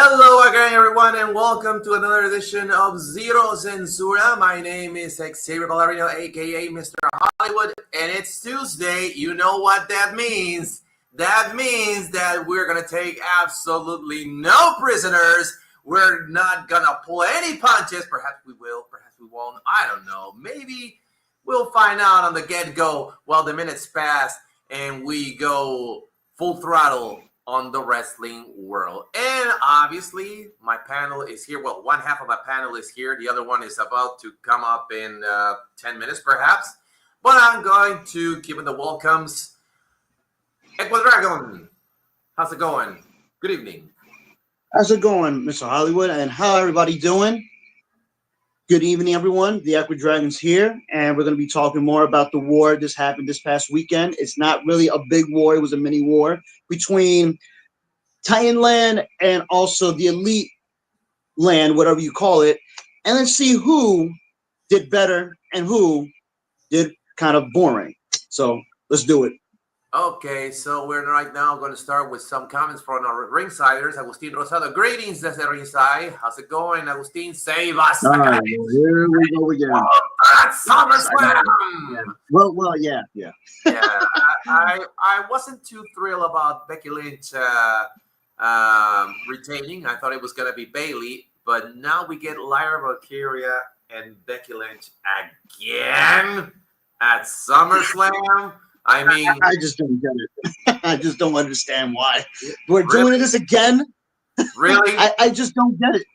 Hello again, everyone, and welcome to another edition of Zero Zensura. My name is Xavier Ballerino, aka Mr. Hollywood, and it's Tuesday. You know what that means. That means that we're going to take absolutely no prisoners. We're not going to pull any punches. Perhaps we will, perhaps we won't. I don't know. Maybe we'll find out on the get-go while the minutes pass and we go full throttle on the wrestling world. And obviously, my panel is here. Well, one half of my panel is here. The other one is about to come up in 10 minutes, perhaps. But I'm going to keep in the welcomes. Dragon, how's it going? Good evening. How's it going, Mr. Hollywood? And how everybody doing? Good evening, everyone. The Dragon's here, and we're going to be talking more about the war that happened this past weekend. It's not really a big war. It was a mini war between Titanland and also the Elite Land, whatever you call it. And let's see who did better and who did kind of boring. So let's do it. Okay, so we're right now going to start with some comments from our ringsiders. Agustin Rosado, greetings desde ringside. How's it going, Agustin? Save us. Here we go again. That's SummerSlam. Yeah. Well, yeah. Yeah, I wasn't too thrilled about Becky Lynch retaining. I thought it was going to be Bayley, but now we get Lyra Valkyria and Becky Lynch again at SummerSlam. I mean, I just don't get it. I just don't understand why we're doing this again. Really? I just don't get it.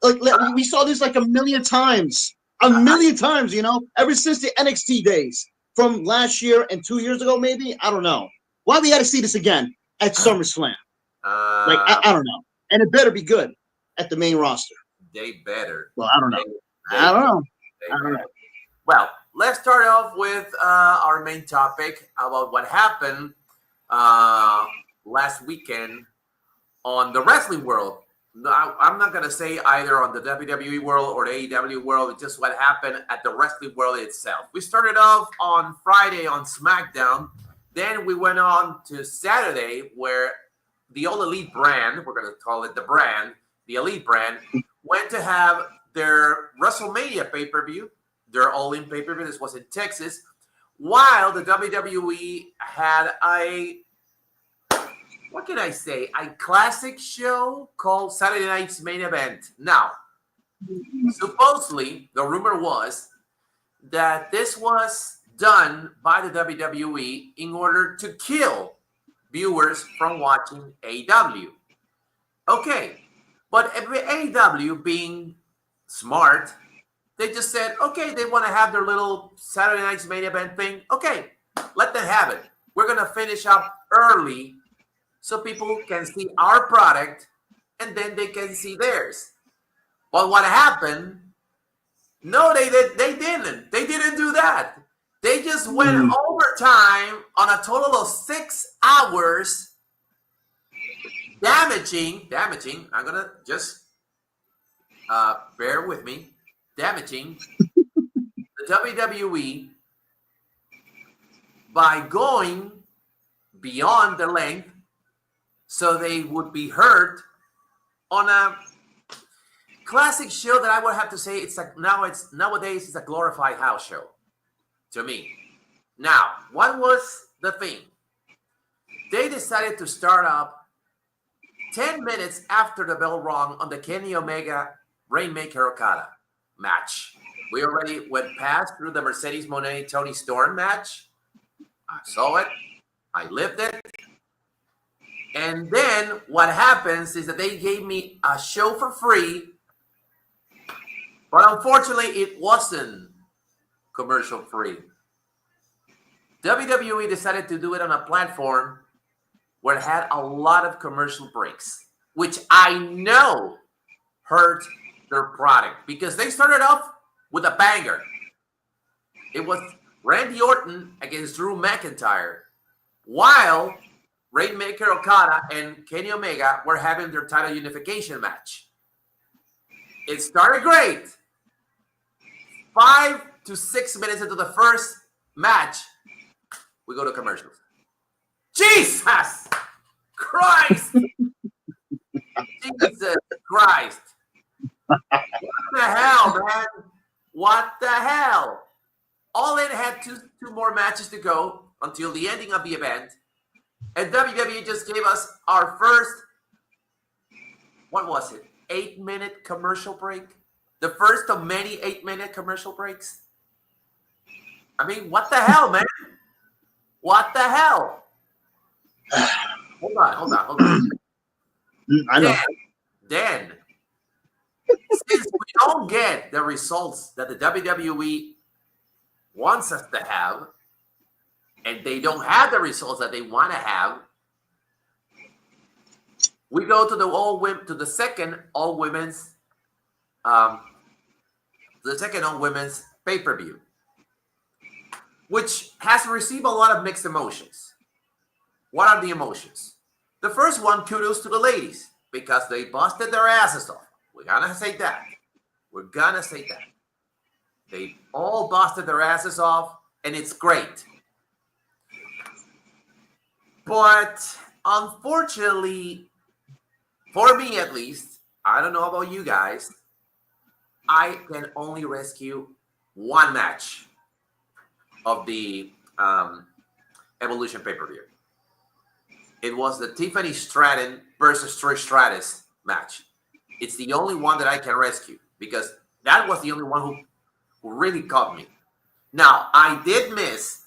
Like we saw this like a million times, you know, ever since the NXT days from last year and 2 years ago, maybe. I don't know why we got to see this again at SummerSlam. I don't know, and it better be good at the main roster. They better. Well, I don't know. I don't know. Well, let's start off with our main topic about what happened last weekend on the wrestling world. I'm not going to say either on the WWE world or the AEW world. It's just what happened at the wrestling world itself. We started off on Friday on SmackDown. Then we went on to Saturday where the All Elite brand, we're going to call it the Elite brand, went to have their WrestleMania pay-per-view. Their all-in pay-per-view. This was in Texas, while the WWE had a classic show called Saturday Night's Main Event. Now, supposedly, the rumor was that this was done by the WWE in order to kill viewers from watching AEW. Okay, but AEW being smart, they just said, okay, they want to have their little Saturday Night's Main Event thing. Okay, let them have it. We're going to finish up early so people can see our product and then they can see theirs. But what happened? No, they didn't. They didn't do that. They just went overtime on a total of 6 hours, damaging. I'm going to just bear with me. Damaging the WWE by going beyond the length so they would be hurt on a classic show that I would have to say nowadays it's a glorified house show to me. Now, what was the thing? They decided to start up 10 minutes after the bell rung on the Kenny Omega Rainmaker Okada match. We already went past through the Mercedes Moné Tony Storm match. I saw it. I lived it. And then what happens is that they gave me a show for free, but unfortunately it wasn't commercial free. WWE decided to do it on a platform where it had a lot of commercial breaks, which I know hurt their product because they started off with a banger. It was Randy Orton against Drew McIntyre, while Rainmaker Okada and Kenny Omega were having their title unification match. It started great. 5 to 6 minutes into the first match, we go to commercials. Jesus Christ! Jesus Christ. What the hell, man? What the hell? All In had two more matches to go until the ending of the event. And WWE just gave us our first, what was it, 8-minute commercial break? The first of many 8-minute commercial breaks? I mean, what the hell, man? What the hell? Hold on. I know. Then, since we don't get the results that the WWE wants us to have, and they don't have the results that they want to have, we go to the second all women's pay-per-view, which has received a lot of mixed emotions. What are the emotions? The first one, kudos to the ladies, because they busted their asses off. We're gonna say that. They all busted their asses off, and it's great. But unfortunately, for me at least, I don't know about you guys, I can only rescue one match of the Evolution pay-per-view. It was the Tiffany Stratton versus Trish Stratus match. It's the only one that I can rescue because that was the only one who really caught me. Now, I did miss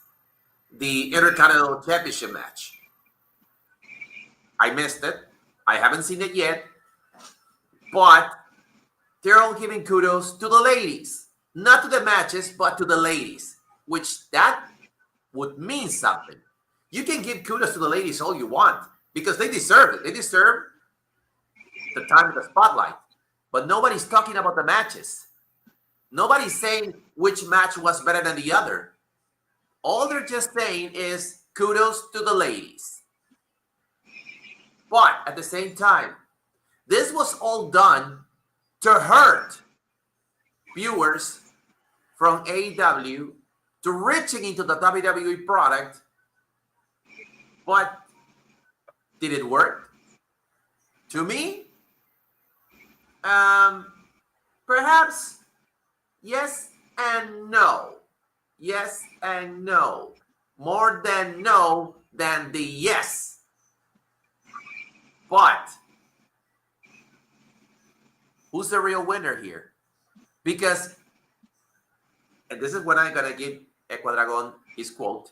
the Intercontinental Championship match. I missed it. I haven't seen it yet. But they're all giving kudos to the ladies. Not to the matches, but to the ladies. Which that would mean something. You can give kudos to the ladies all you want because they deserve it. They deserve the time in the spotlight. But nobody's talking about the matches. Nobody's saying which match was better than the other. All they're just saying is kudos to the ladies. But at the same time, this was all done to hurt viewers from AEW to reaching into the WWE product. But did it work? To me, perhaps yes and no. Yes and no. More than no than the yes. But who's the real winner here? Because, and this is when I'm going to give Ecuadragon his quote.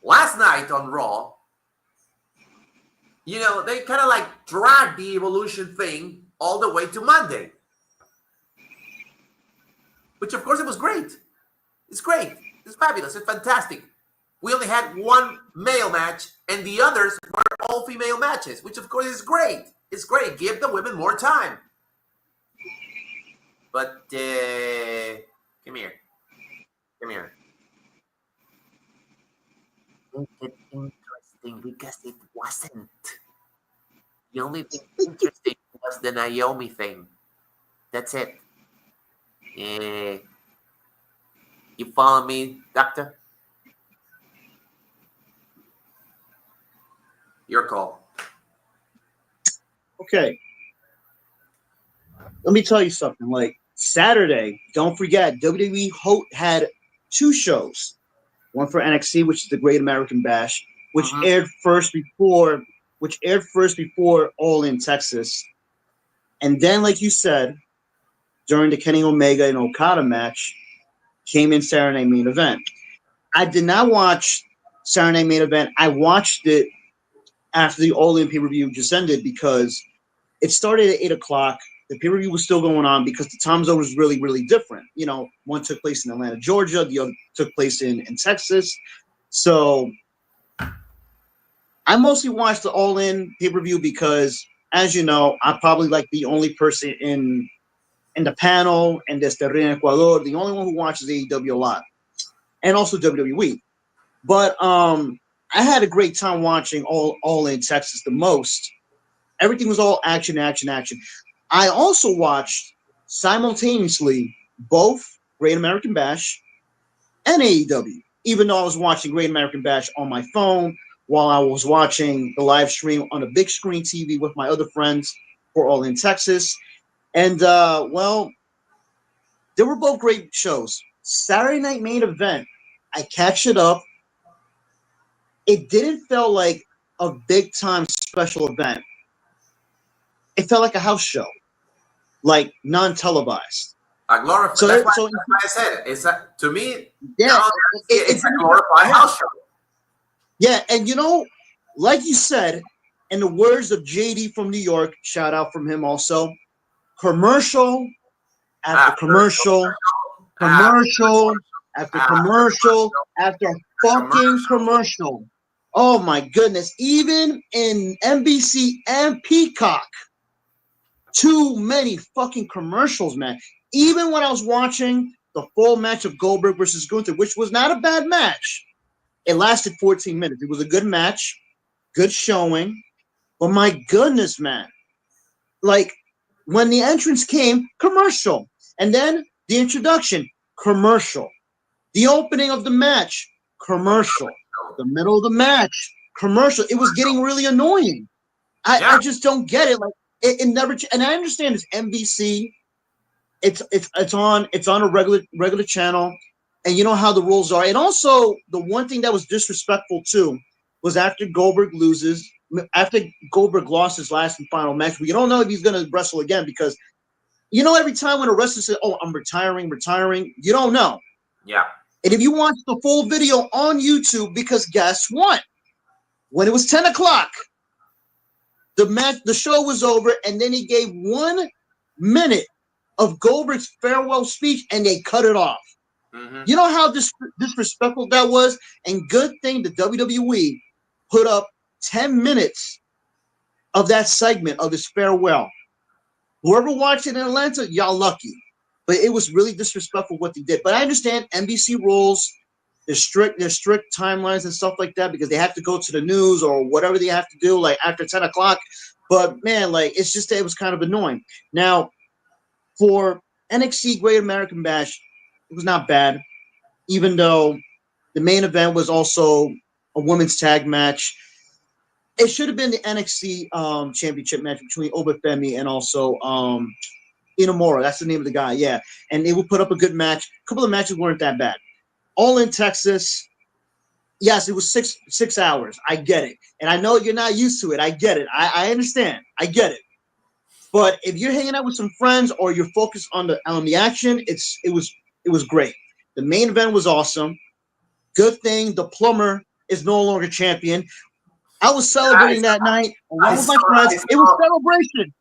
Last night on Raw, you know, they kind of like dragged the Evolution thing all the way to Monday. Which, of course, it was great. It's great. It's fabulous. It's fantastic. We only had one male match, and the others were all female matches, which, of course, is great. It's great. Give the women more time. But, come here. It's interesting because it wasn't. The only thing interesting was the Naomi thing. That's it. You follow me, Doctor? Your call. Okay. Let me tell you something. Like Saturday, don't forget, WWE had two shows. One for NXT, which is the Great American Bash, which aired first before All in Texas. And then, like you said, during the Kenny Omega and Okada match, came in Saturday Night Main Event. I did not watch Saturday Night Main Event. I watched it after the All In pay-per-view just ended because it started at 8 o'clock. The pay-per-view was still going on because the time zone was really, really different. You know, one took place in Atlanta, Georgia. The other took place in Texas. So I mostly watched the All In pay-per-view because, as you know, I'm probably like the only person in the panel and desde Ecuador, the only one who watches AEW a lot, and also WWE. But I had a great time watching All In Texas the most. Everything was all action. I also watched simultaneously both Great American Bash and AEW, even though I was watching Great American Bash on my phone while I was watching the live stream on a big screen TV with my other friends who are all in Texas. And, well, they were both great shows. Saturday Night Main Event, I catch it up. It didn't feel like a big-time special event. It felt like a house show, like non-televised. A glorified. So, That's why, so that's why I said it. It's to me. yeah, Now it's a glorified house show. Yeah, and like you said, in the words of JD from New York, shout out from him also, commercial after commercial, commercial after commercial after fucking commercial. Oh my goodness. Even in NBC and Peacock, too many fucking commercials, man. Even when I was watching the full match of Goldberg versus Gunther, which was not a bad match, it lasted 14 minutes. It was a good match, good showing. But my goodness, man. Like, when the entrance came, commercial. And then the introduction, commercial. The opening of the match, commercial. The middle of the match, commercial. It was getting really annoying. I just don't get it. Like, it never. And I understand it's NBC. It's on a regular channel, and you know how the rules are. And also, the one thing that was disrespectful too was after Goldberg lost his last and final match. We don't know if he's going to wrestle again because every time when a wrestler says, "Oh, I'm retiring," you don't know. Yeah. And if you watch the full video on YouTube, because guess what? When it was 10 o'clock, the show was over, and then he gave 1 minute of Goldberg's farewell speech, and they cut it off. Mm-hmm. You know how disrespectful that was? And good thing the WWE put up 10 minutes of that segment of his farewell. Whoever watched it in Atlanta, y'all lucky. But it was really disrespectful what they did. But I understand NBC rules. There's strict timelines and stuff like that because they have to go to the news or whatever they have to do, like after 10 o'clock. But man, like it's just that it was kind of annoying. Now, for NXT Great American Bash, it was not bad, even though the main event was also a women's tag match. It should have been the NXT championship match between Obafemi and also Inamura. That's the name of the guy, yeah. And they would put up a good match. A couple of matches weren't that bad. All in Texas. Yes, it was six hours. I get it. And I know you're not used to it. I get it. I understand. I get it. But if you're hanging out with some friends or you're focused on the action, it was great. The main event was awesome. Good thing the plumber is no longer champion. I was celebrating that night along with my friends. It was celebration.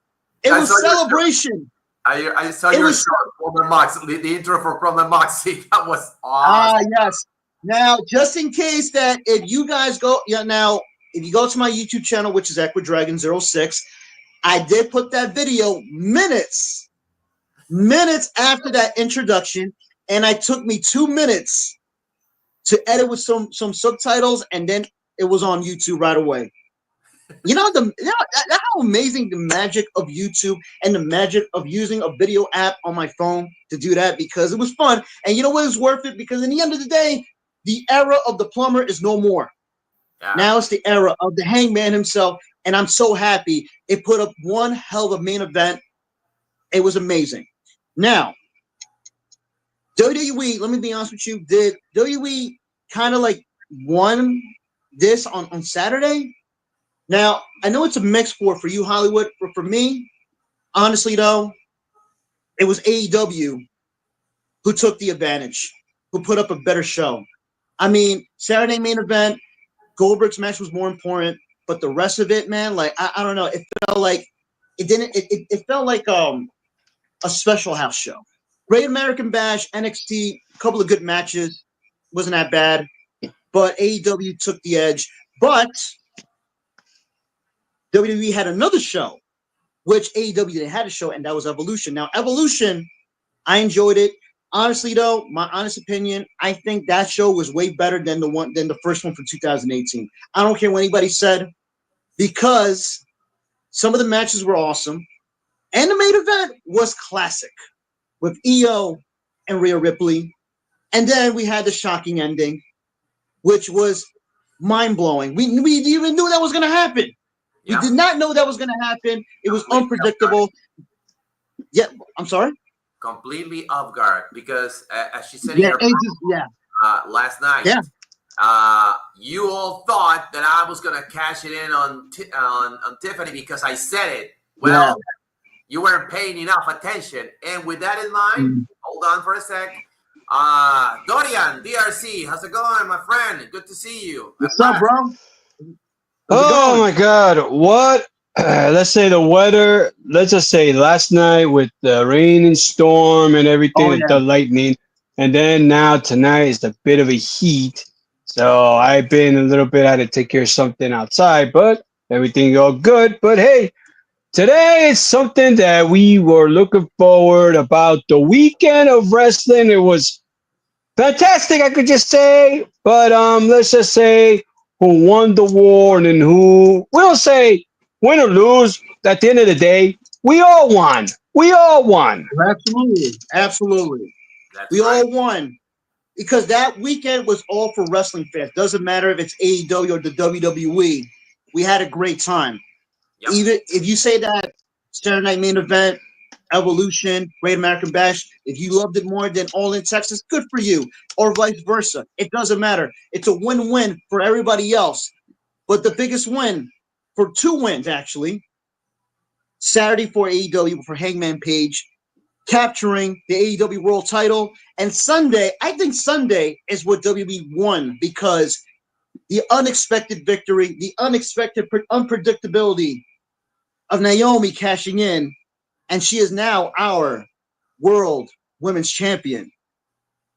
It was celebration. I saw your show from the Mox, the intro from the Moxie. That was awesome. Yes. Now, just in case that if you guys go, if you go to my YouTube channel, which is EquiDragon06, I did put that video minutes after that introduction, and it took me 2 minutes to edit with some subtitles, and then it was on YouTube right away. That's how amazing the magic of YouTube and the magic of using a video app on my phone to do that, because it was fun. And you know what? It was worth it because in the end of the day, the era of the plumber is no more. Yeah. Now it's the era of the Hangman himself. And I'm so happy it put up one hell of a main event. It was amazing. Now, WWE, let me be honest with you, did WWE kind of like won this on Saturday? Now, I know it's a mixed sport for you, Hollywood, but for me, honestly, though, it was AEW who took the advantage, who put up a better show. I mean, Saturday main event, Goldberg's match was more important, but the rest of it, man, like, I don't know. It felt like it felt like a special house show. Great American Bash, NXT, a couple of good matches. Wasn't that bad, but AEW took the edge. But WWE had another show, which AEW didn't have a show, and that was Evolution. Now, Evolution, I enjoyed it. Honestly, though, my honest opinion, I think that show was way better than the first one from 2018. I don't care what anybody said, because some of the matches were awesome, and the main event was classic with Io and Rhea Ripley. And then we had the shocking ending, which was mind-blowing. We even knew that was going to happen. Yeah. We did not know that was going to happen. It was unpredictable. Yeah, I'm sorry? Completely off guard because, as she said Yeah, in her last night, you all thought that I was going to cash it in on Tiffany because I said it. Well, you weren't paying enough attention. And with that in mind, hold on for a sec. Dorian, DRC, how's it going, my friend? Good to see you. What's up, bro? Oh my God! What? Let's say the weather. Let's just say last night with the rain and storm and everything, the lightning, and then now tonight is a bit of a heat. So I've been a little bit. I had to take care of something outside, but everything all good. But hey, today is something that we were looking forward about the weekend of wrestling. It was fantastic, I could just say. But let's just say who won the war and then who we'll say win or lose. At the end of the day, we all won. We all won. Absolutely. We all won because that weekend was all for wrestling fans. Doesn't matter if it's AEW or the WWE. We had a great time. Yep. Even if you say that Saturday Night Main Event, Evolution, Great American Bash, if you loved it more than All in Texas, good for you. Or vice versa. It doesn't matter. It's a win-win for everybody else. But the biggest win, for 2 wins actually, Saturday for AEW for Hangman Page, capturing the AEW World Title, and Sunday, I think Sunday is what WWE won because the unexpected victory, the unexpected unpredictability of Naomi cashing in, and she is now our world women's champion.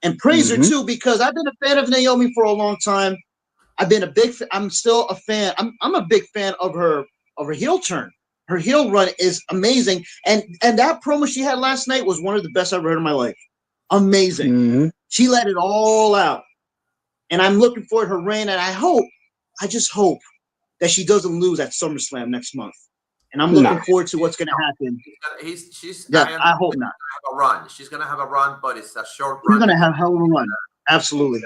And praise her too, because I've been a fan of Naomi for a long time. I'm still a fan. I'm a big fan of her heel turn. Her heel run is amazing. And that promo she had last night was one of the best I've ever heard in my life. Amazing. She let it all out. And I'm looking forward to her reign. And I just hope that she doesn't lose at SummerSlam next month. And I'm looking forward to what's going to happen. I hope not. Have a run. She's going to have a run, but it's a short run. She's going to have a hell of a run. Absolutely.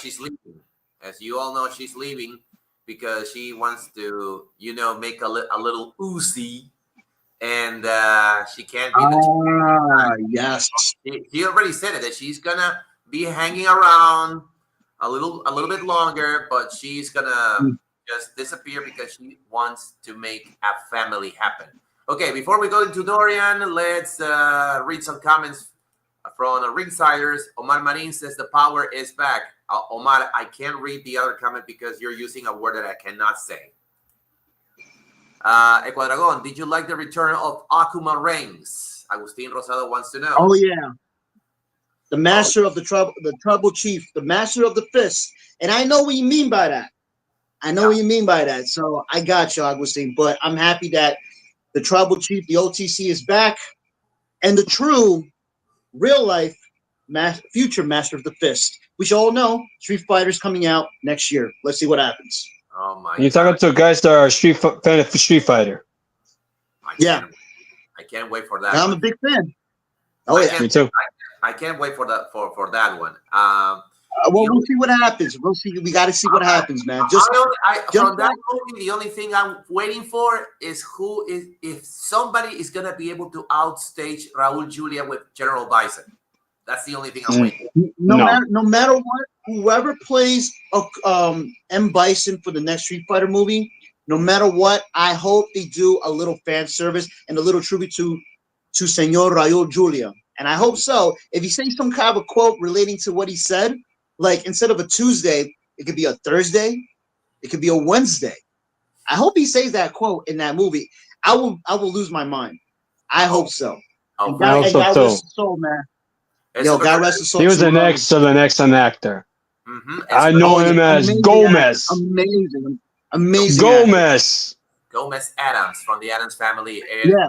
She's leaving. As you all know, she's leaving because she wants to, make a little Uzi. And she can't be yes. She already said it, that she's going to be hanging around a little bit longer, but she's going to just disappear because she wants to make a family happen. Okay, before we go into Dorian, let's read some comments from the Ringsiders. Omar Marin says the power is back. Omar, I can't read the other comment because you're using a word that I cannot say. Ecuadragon, did you like the return of Akuma Reigns? Agustin Rosado wants to know. Oh, yeah. The master of the trouble chief, the master of the fist. And I know what you mean by that. So I got you, Agustin. But I'm happy that the tribal chief, the OTC, is back. And the true, real life, future master of the fist. We should all know Street Fighter's coming out next year. Let's see what happens. Oh, my You're talking to guys that are fan of Street Fighter. I can't wait for that. I'm a big fan. Oh, yeah. Me too. I can't wait for that one. We'll see what happens. We got to see what happens, man. From that movie, the only thing I'm waiting for is if somebody is gonna be able to outstage Raul Julia with General Bison. That's the only thing I'm waiting. No matter what, whoever plays M. Bison for the next Street Fighter movie, no matter what, I hope they do a little fan service and a little tribute to Senor Raul Julia. And I hope so. If he says some kind of a quote relating to what he said, like instead of a Tuesday, it could be a Thursday, it could be a Wednesday. I hope he says that quote in that movie. I will lose my mind. I hope so. God rest his soul, man. Yo, God rest his soul. He was an excellent actor. I know him as Gomez. Amazing. Gomez Adams from the Adams Family. Yeah.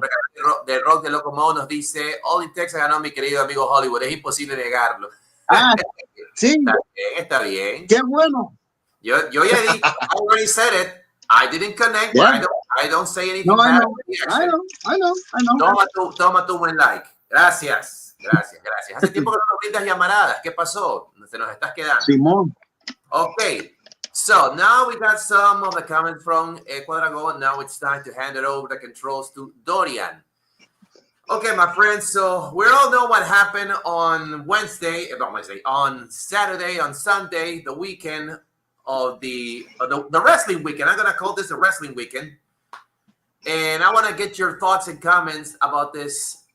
De Rock de Locomo nos dice, All in Texas ganó mi querido amigo Hollywood. Es imposible negarlo. Sí. Está bien. Qué bueno. Yo ya dije, I already said it. I didn't connect, but I don't say anything bad. I know. Toma tu buen like. Gracias. Hace tiempo que no nos brindas llamaradas. ¿Qué pasó? Se nos estás quedando. Simón. Okay. So now we got some of the comments from Ecuador, and now it's time to hand it over the controls to Dorian. Okay, my friends, so we all know what happened on on Saturday, on Sunday, the weekend of the wrestling weekend. I'm going to call this the wrestling weekend. And I want to get your thoughts and comments about this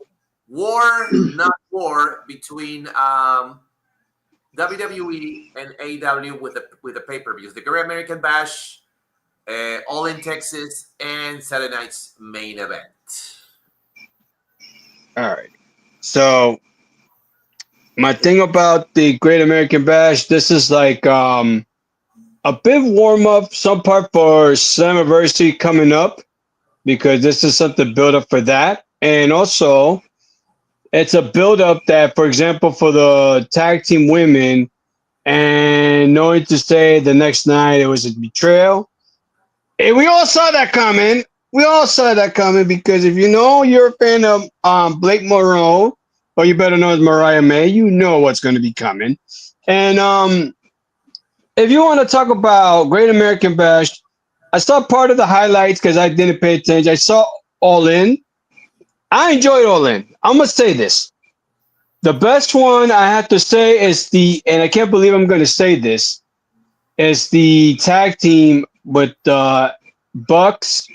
war, not war, between WWE and AEW with the pay-per-views. The Great American Bash, All in Texas, and Saturday night's main event. All right. So my thing about the Great American Bash, this is like a bit warm up, some part for Slammiversary coming up, because this is something build up for that. And also it's a build up that, for example, for the tag team women, and knowing to say the next night it was a betrayal. And we all saw that coming. We all saw that coming, because if you know you're a fan of Blake Monroe, or you better know as Mariah May, you know what's going to be coming. And if you want to talk about Great American Bash, I saw part of the highlights because I didn't pay attention. I saw All In. I enjoyed All In. I'm going to say this. The best one I have to say is and I can't believe I'm going to say this, is the tag team with Bucks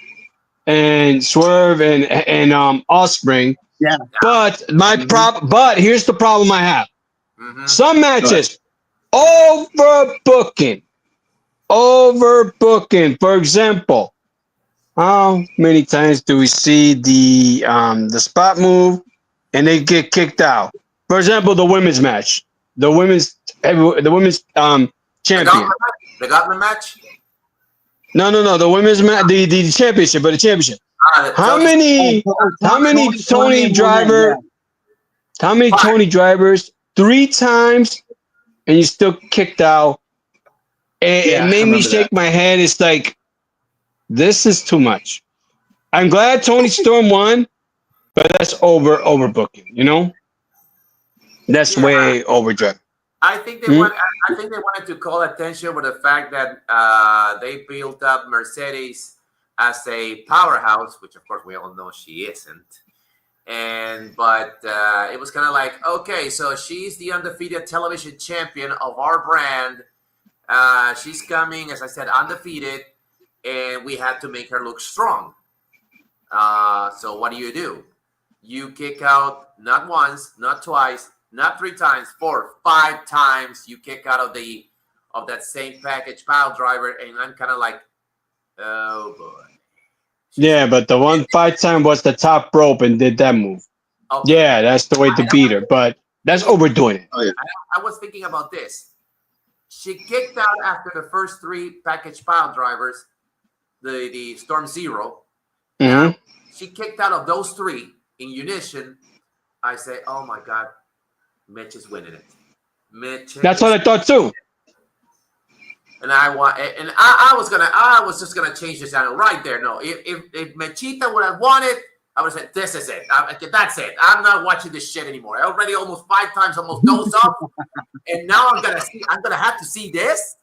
and Swerve and Offspring. Yeah. But but here's the problem I have. Mm-hmm. Some matches overbooking. For example, how many times do we see the spot move and they get kicked out? For example, the women's match, the women's champion. The Gauntlet match. No, the women's match, the championship, but the championship. How many Tony drivers 3 times and you still kicked out? It made me shake my head. It's like, this is too much. I'm glad Tony Storm won, but that's overbooking, you know? That's way overdriven. I think they wanted to call attention with the fact that they built up Mercedes as a powerhouse, which of course we all know she isn't. But it was kind of like, okay, so she's the undefeated television champion of our brand. She's coming, as I said, undefeated, and we had to make her look strong. So what do? You kick out not once, not twice, not 3 times, 4, 5 times. You kick out of that same package pile driver, and I'm kind of like, oh boy. Yeah, but the 5 time was the top rope and did that move. Okay. Yeah, that's the way to beat her, but that's overdoing it. Oh, yeah. I was thinking about this. She kicked out after the first 3 package pile drivers, the Storm Zero. Mm-hmm. She kicked out of those 3 in unison. I say, oh my God, Mitch is winning it. That's what I thought too. And I was just gonna change this channel right there. No, if Mechita would have won it, I would have said, this is it. That's it. I'm not watching this shit anymore. I already almost 5 times dozed off, and now I'm gonna have to see this.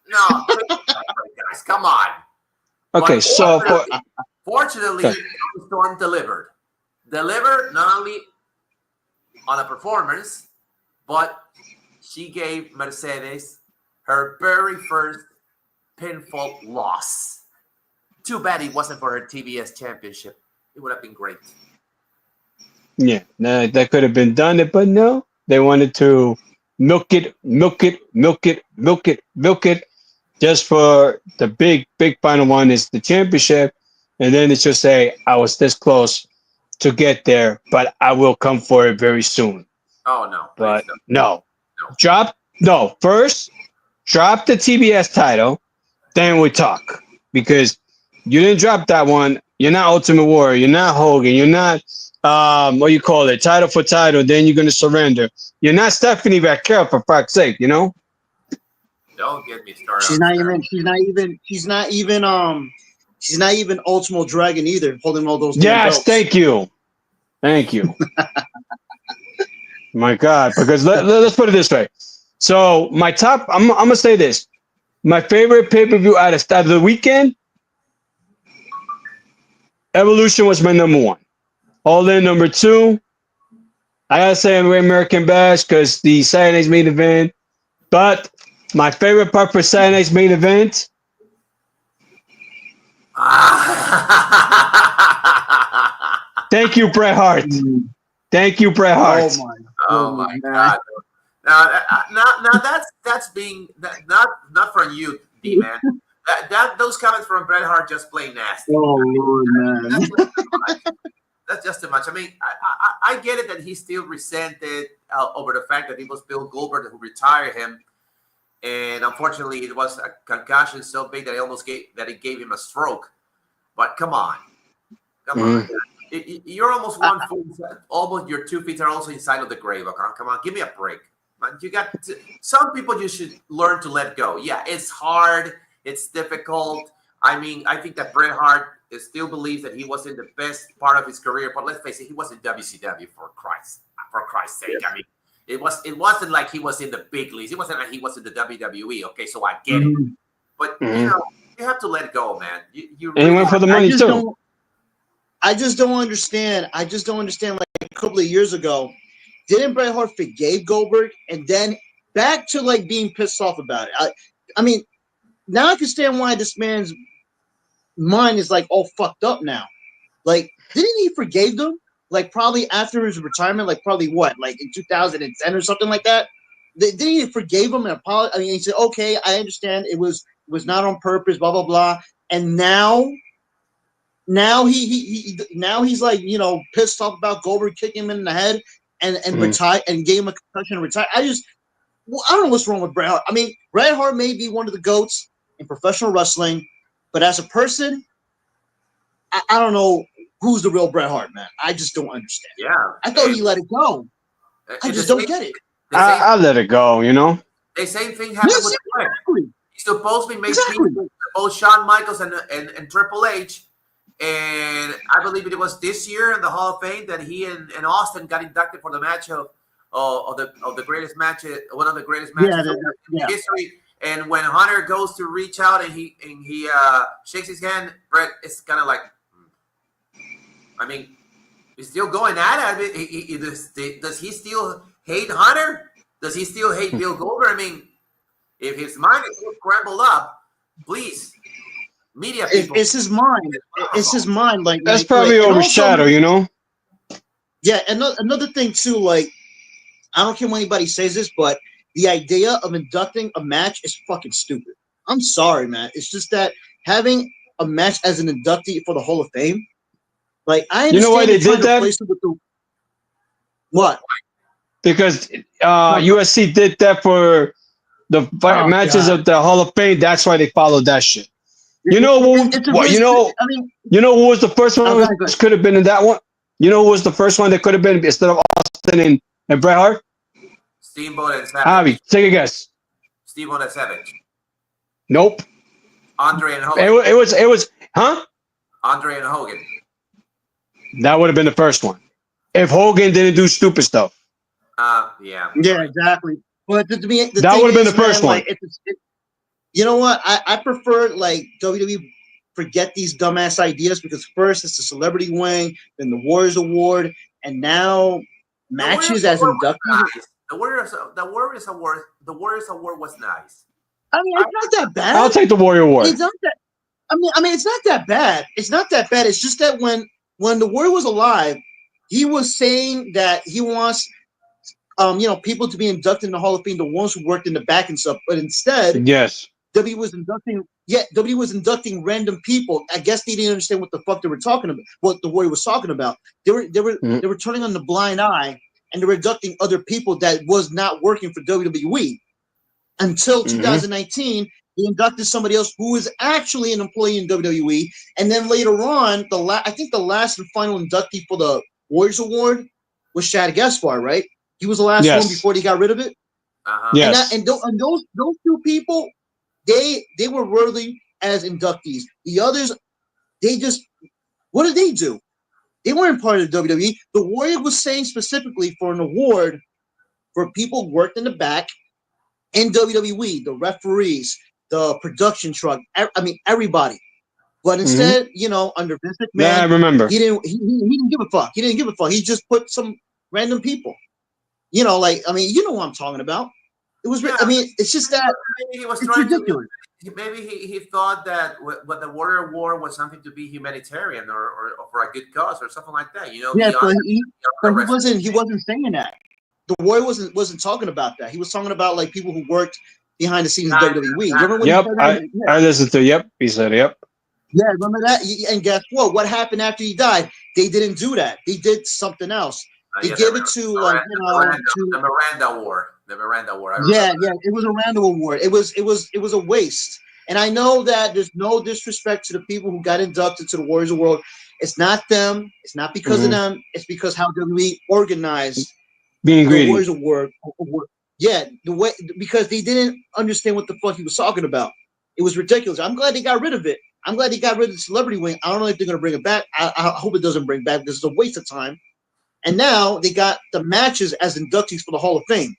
No, guys, come on. Okay, but so fortunately, Storm delivered not only on a performance, but she gave Mercedes her very first pinfall loss. Too bad it wasn't for her TBS championship. It would have been great. Yeah, that could have been done, but no, they wanted to milk it, just for the big final one is the championship, and then it's just say, I was this close to get there, but I will come for it very soon. Oh no! But no. First, drop the TBS title, then we talk, because you didn't drop that one. You're not Ultimate Warrior. You're not Hogan. You're not title for title. Then you're gonna surrender. You're not Stephanie Vaquero, for fuck's sake. You know. Don't get me started. She's not even Ultimate Dragon either, holding all those. Yes, thank you. My God, because let's put it this way. So my top, I'm gonna say this. My favorite pay-per-view out of the weekend, Evolution was my number one. All In number two. I gotta say American Bash because the Saturday's main event. But my favorite part for Saturday's main event. Thank you, Bret Hart. Thank you, Bret Hart. Oh my God! Now that's not from you, D man. Those comments from Bret Hart just plain nasty. Oh Lord, man. That's just too much. I mean, I get it that he's still resented over the fact that it was Bill Goldberg who retired him, and unfortunately, it was a concussion so big that it gave him a stroke. But come on. You're almost 1 foot, almost your 2 feet are also inside of the grave. Okay? Come on, give me a break. Man, some people you should learn to let go. Yeah, it's hard. It's difficult. I mean, I think that Bret Hart still believes that he was in the best part of his career, but let's face it, he was in WCW for Christ's sake. I mean, it wasn't like he was in the big leagues. It wasn't like he was in the WWE. Okay, so I get it, but you have to let go, man. You really went for the money too. I just don't understand. Like a couple of years ago, didn't Bret Hart forgave Goldberg and then back to like being pissed off about it? I mean, now I understand why this man's mind is like all fucked up now. Like, didn't he forgave them? Like probably after his retirement, like probably what, like in 2010 or something like that. Didn't he forgave him and apologize? I mean, he said, "Okay, I understand. It was not on purpose." Blah blah blah. And now he's like, you know, pissed off about Goldberg kicking him in the head and retire and gave him a concussion and retire. I don't know what's wrong with Bret Hart. I mean, Bret Hart may be one of the GOATs in professional wrestling, but as a person, I don't know who's the real Bret Hart, man. I just don't understand. Yeah, I thought he let it go. I just don't get it. I let it go, you know. The same thing happened with Bret. He supposedly made peace with both Shawn Michaels and Triple H. And I believe it was this year in the Hall of Fame that he and Austin got inducted for the match of the greatest match, one of the greatest matches in history. And when Hunter goes to reach out and he shakes his hand, Bret is kind of like, I mean, he's still going at it. Does he still hate Hunter? Does he still hate Bill Goldberg? I mean, if his mind is still scrambled up, please. Media people. It's his mind. It's his mind. Like that's probably overshadowed, you know. Yeah, and another thing too. Like, I don't care what anybody says this, but the idea of inducting a match is fucking stupid. I'm sorry, man. It's just that having a match as an inductee for the Hall of Fame, like I understand. You know why they did that? What? Because USC did that for the matches of the Hall of Fame. That's why they followed that shit. You know what? You know who was the first one that could have been in that one? You know who was the first one that could have been instead of Austin and Bret Hart? Steamboat and Savage. Javi, take a guess. Steamboat and Savage. Nope. Andre and Hogan. It was Andre and Hogan. That would have been the first one. If Hogan didn't do stupid stuff. Yeah, exactly. But that would have been the first one. You know what? I prefer like WWE forget these dumbass ideas because first it's the celebrity wing, then the Warriors Award, and now matches as inductees. Nice. The Warriors Award was nice. I mean, it's not that bad. I'll take the Warrior Award. It's not that. I mean, it's not that bad. It's not that bad. It's just that when the Warrior was alive, he was saying that he wants, people to be inducted in the Hall of Fame, the ones who worked in the back and stuff. But instead, yes, WWE was inducting random people. I guess they didn't understand what the fuck they were talking about, what the Warrior was talking about. They were turning on the blind eye and they were inducting other people that was not working for WWE until 2019. They inducted somebody else who was actually an employee in WWE, and then later on, I think the last and final inductee for the Warriors Award was Shad Gaspar, right? He was the last one before they got rid of it. Yes. And those two people, they were worthy as inductees. The others, what did they do? They weren't part of the WWE. The Warrior was saying specifically for an award for people who worked in the back in WWE, the referees, the production truck. I mean, everybody. But instead, under Vince McMahon, Yeah, I remember. he didn't give a fuck. He didn't give a fuck. He just put some random people. You know what I'm talking about. It was. Yeah. I mean, it's just that maybe he was it's trying ridiculous. maybe he thought that what the Warrior War was something to be humanitarian or for a good cause or something like that. Yeah, but he wasn't saying that. The Warrior wasn't talking about that. He was talking about like people who worked behind the scenes of WWE. Remember when he said that? I listened to. Yep, he said. Yep. Yeah, remember that? And guess what? What happened after he died? They didn't do that. They did something else. They gave it to the Miranda War. The Miranda War. Yeah, it was a random award. It was a waste. And I know that there's no disrespect to the people who got inducted to the Warriors of the World. It's not them. It's not because of them. It's because how WWE organized being greedy. The Warriors of War. Yeah, the way because they didn't understand what the fuck he was talking about. It was ridiculous. I'm glad they got rid of it. I'm glad they got rid of the celebrity wing. I don't know if they're going to bring it back. I hope it doesn't bring back because it's a waste of time. And now they got the matches as inductees for the Hall of Fame.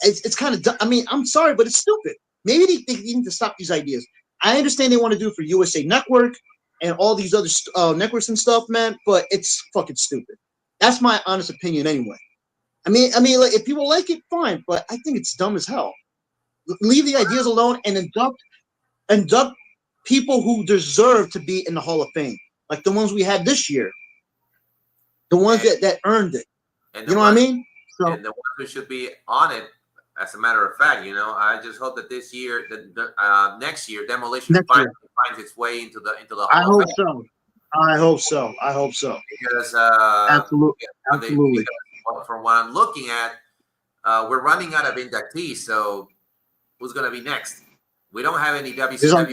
It's kind of, I mean, I'm sorry, but it's stupid. Maybe they need to stop these ideas. I understand they want to do it for USA Network and all these other networks and stuff, man, but it's fucking stupid. That's my honest opinion anyway. I mean, like if people like it, fine, but I think it's dumb as hell. Leave the ideas alone and induct people who deserve to be in the Hall of Fame, like the ones we had this year, the ones that earned it. You know what I mean? So, and the ones who should be on it. As a matter of fact, I just hope that this year, next year, Demolition finds its way into the Hall of Fame. I hope so. Because absolutely. Because from what I'm looking at, we're running out of inductees. So who's going to be next? We don't have any WCW.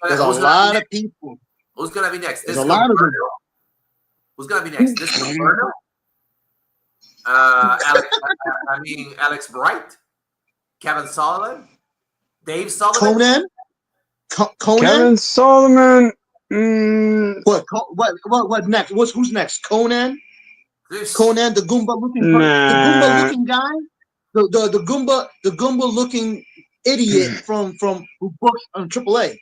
There's a lot of people. Who's going to be next? There's a lot of them. Who's going to be next? This is Alex Bright, Kevin Sullivan, Dave Sullivan, Conan, Kevin Sullivan. What next? Who's next? Conan, Conan, the Goomba looking guy, the Goomba looking idiot from who books on AAA.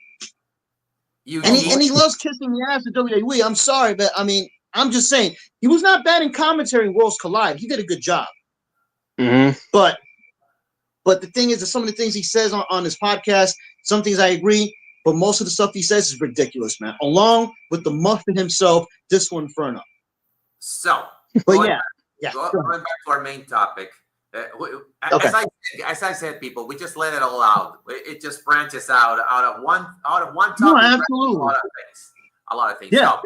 And he loves kissing the ass of WWE. I'm sorry, but I mean. I'm just saying, he was not bad in commentary in Worlds Collide. He did a good job. Mm-hmm. But the thing is that some of the things he says on his podcast, some things I agree, but most of the stuff he says is ridiculous, man. Along with the Muffin himself, Disco Inferno. So, going back to our main topic. As I said, people, we just let it all out. It just branches out of one topic. No, absolutely. A lot of things. Yeah. So,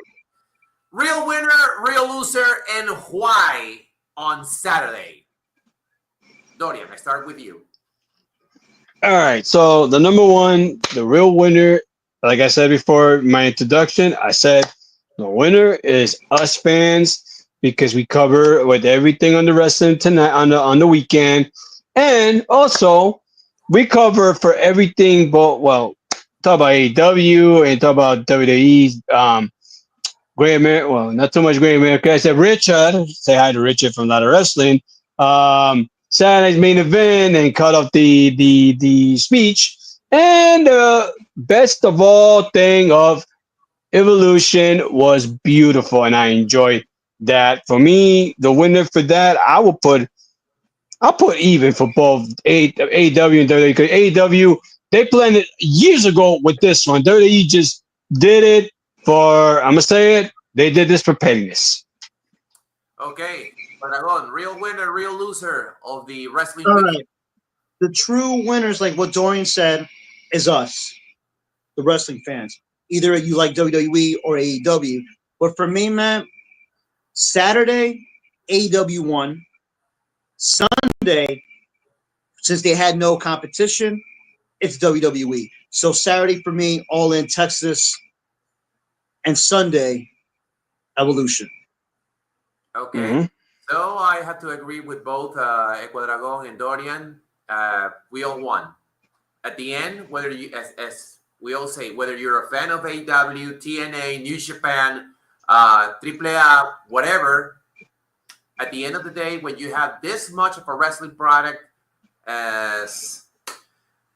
real winner, real loser, and why on Saturday? Dorian, I start with you. All right. So the number one, the real winner, like I said before my introduction, I said the winner is us fans because we cover with everything on the wrestling tonight on the weekend, and also we cover for everything. But talk about AEW and talk about WWE's. Great America, well, not too much Great America. I said Richard, say hi to Richard from Ladder Wrestling. Saturday's main event and cut off the speech. And best of all thing of Evolution was beautiful, and I enjoyed that. For me, the winner for that, I'll put even for both AEW and WWE. Because AEW, they planned it years ago with this one. WWE just did it. I'm gonna say it, they did this for pettiness. Okay, Paragon, real winner, real loser of the wrestling weekend. Right. The true winners, like what Dorian said, is us, the wrestling fans. Either you like WWE or AEW. But for me, man, Saturday, AEW won. Sunday, since they had no competition, it's WWE. So Saturday for me, all in Texas. And Sunday, Evolution. Okay. Mm-hmm. So I have to agree with both Ecuadragon and Dorian. We all won. At the end, whether you, as we all say, whether you're a fan of AEW, TNA, New Japan, AAA, whatever, at the end of the day, when you have this much of a wrestling product as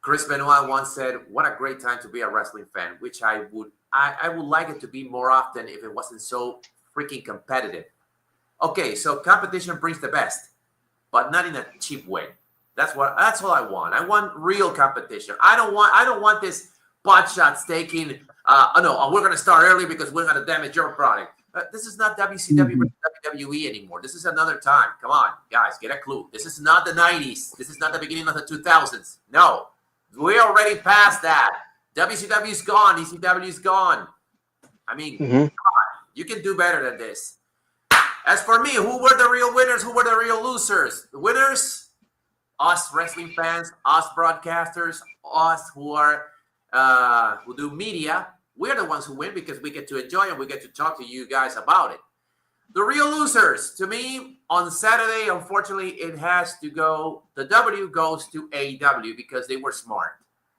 Chris Benoit once said, "What a great time to be a wrestling fan," which I would like it to be more often if it wasn't so freaking competitive. Okay, so competition brings the best, but not in a cheap way. That's all I want. I want real competition. I don't want this pot shots taking. We're gonna start early because we're gonna damage your product. This is not WCW versus WWE anymore. This is another time. Come on, guys, get a clue. This is not the 90s. This is not the beginning of the 2000s. No, we already passed that. WCW is gone. ECW is gone. I mean, come on, you can do better than this. As for me, who were the real winners? Who were the real losers? The winners, us wrestling fans, us broadcasters, us who do media. We're the ones who win because we get to enjoy and we get to talk to you guys about it. The real losers, to me, on Saturday, unfortunately, it has to go. The W goes to AEW because they were smart.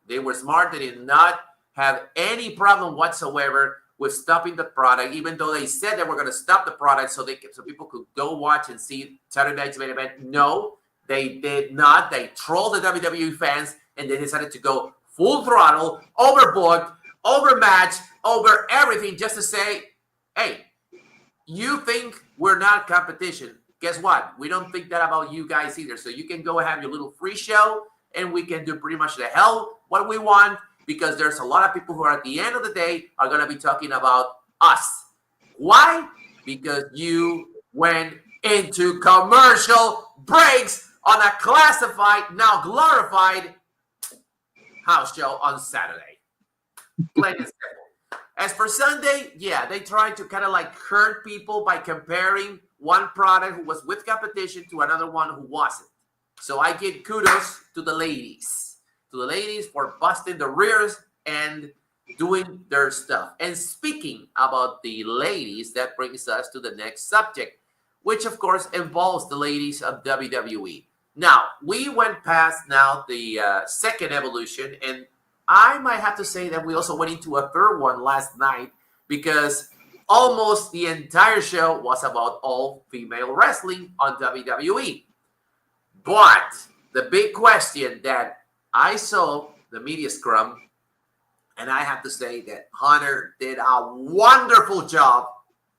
They were smart. They did not have any problem whatsoever with stopping the product, even though they said they were going to stop the product so people could go watch and see Saturday Night's Main Event. No, they did not. They trolled the WWE fans and they decided to go full throttle, overbooked, overmatched, over everything, just to say, hey, you think we're not competition. Guess what? We don't think that about you guys either. So you can go have your little free show and we can do pretty much the hell what we want, because there's a lot of people who are at the end of the day are going to be talking about us. Why? Because you went into commercial breaks on a classified, now glorified house show on Saturday. Plain and simple. As for Sunday, yeah, they tried to kind of like hurt people by comparing one product who was with competition to another one who wasn't. So I give kudos to the ladies. To the ladies for busting the rears and doing their stuff. And speaking about the ladies, that brings us to the next subject, which of course involves the ladies of WWE. Now, we went past now the second evolution, and I might have to say that we also went into a third one last night because almost the entire show was about all female wrestling on WWE. But the big question that I saw the media scrum, and I have to say that Hunter did a wonderful job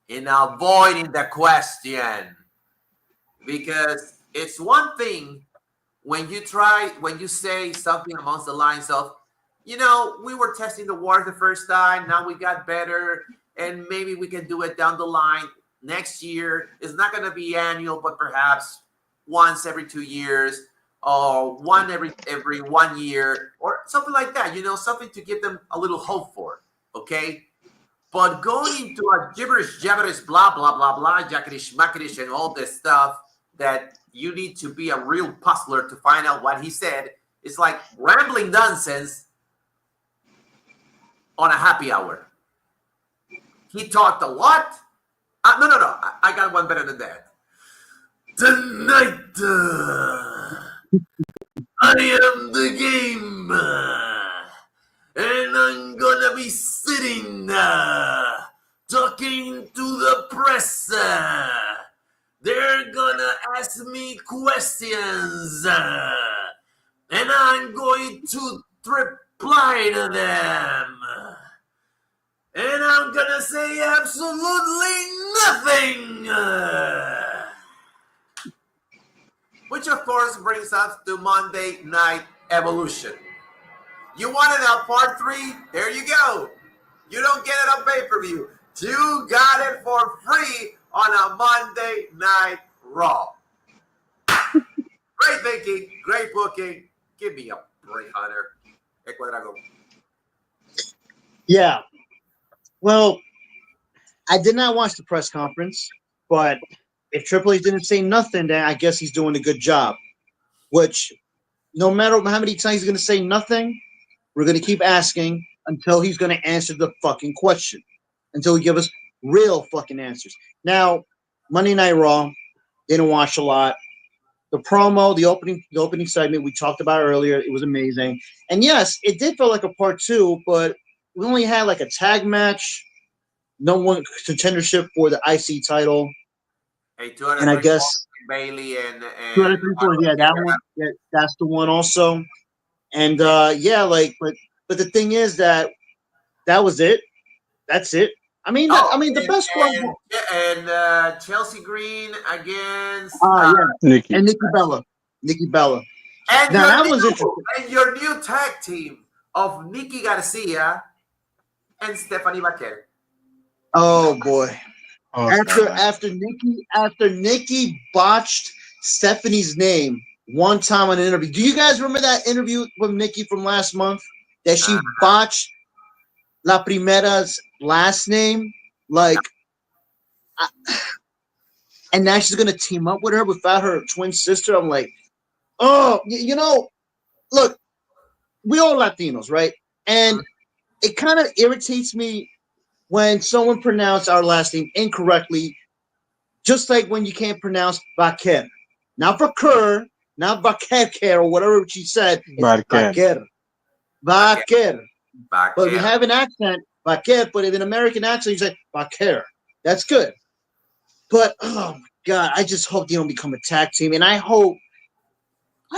in avoiding the question, because it's one thing when you say something amongst the lines of, we were testing the waters the first time, now we got better, and maybe we can do it down the line next year. It's not going to be annual, but perhaps once every 2 years. Or one every 1 year, or something like that, something to give them a little hope for, okay? But going into a gibberish, jabberish, blah, blah, blah, blah, jackadish, mackadish, and all this stuff that you need to be a real puzzler to find out what he said, it's like rambling nonsense on a happy hour. He talked a lot. No, I got one better than that. Tonight, I am the game, and I'm gonna be sitting talking to the press. They're gonna ask me questions, and I'm going to reply to them. And I'm gonna say absolutely nothing. Which, of course, brings us to Monday Night Evolution. You wanted a part 3? There you go. You don't get it on pay-per-view. You got it for free on a Monday Night Raw. Great thinking, great booking. Give me a break, Hunter. Yeah. Well, I did not watch the press conference, but if Triple H didn't say nothing, then I guess he's doing a good job. Which, no matter how many times he's going to say nothing, we're going to keep asking until he's going to answer the fucking question. Until he give us real fucking answers. Now, Monday Night Raw, didn't watch a lot. The promo, the opening segment we talked about earlier, it was amazing. And yes, it did feel like a part 2, but we only had like a tag match, no one contendership for the IC title. Hey, and I guess Bailey and yeah, that one. Yeah, that's the one also. And yeah, like, but the thing is that was it. That's it. I mean, Oh, the best part. Chelsea Green against Yeah, Nikki. and Nikki Bella. Now that one's interesting. and your new tag team of Nikki Garcia and Stephanie Vaquer. Oh boy. Oh, After Nikki botched Stephanie's name one time on an interview. Do you guys remember that interview with Nikki from last month that she botched La Primera's last name? Like, and now she's gonna team up with her without her twin sister. I'm like, oh, you know, look, we all Latinos, right? And it kind of irritates me when someone pronounced our last name incorrectly, just like when you can't pronounce Vaquer. Not Vaquer, not Vaquer or whatever she said. It's Vaquer. Vaquer. But we have an accent, Vaquer, but in an American accent, you say Vaquer. That's good. But, oh my God, I just hope they don't become a tag team. And I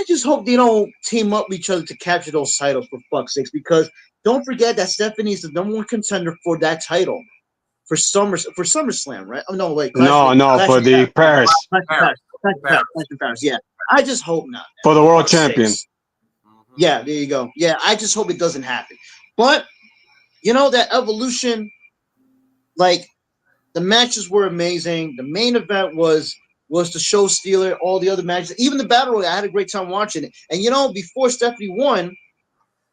just hope they don't team up with each other to capture those titles, for fuck's sakes. Because don't forget that Stephanie is the number one contender for that title for SummerSlam, right? Oh no, wait. Clash for the Paris. Paris. Yeah, I just hope not. For the world champion. Yeah, there you go. Yeah, I just hope it doesn't happen. But you know that Evolution, like the matches were amazing. The main event was the show stealer. All the other matches, even the battle royal, I had a great time watching it. And you know, before Stephanie won,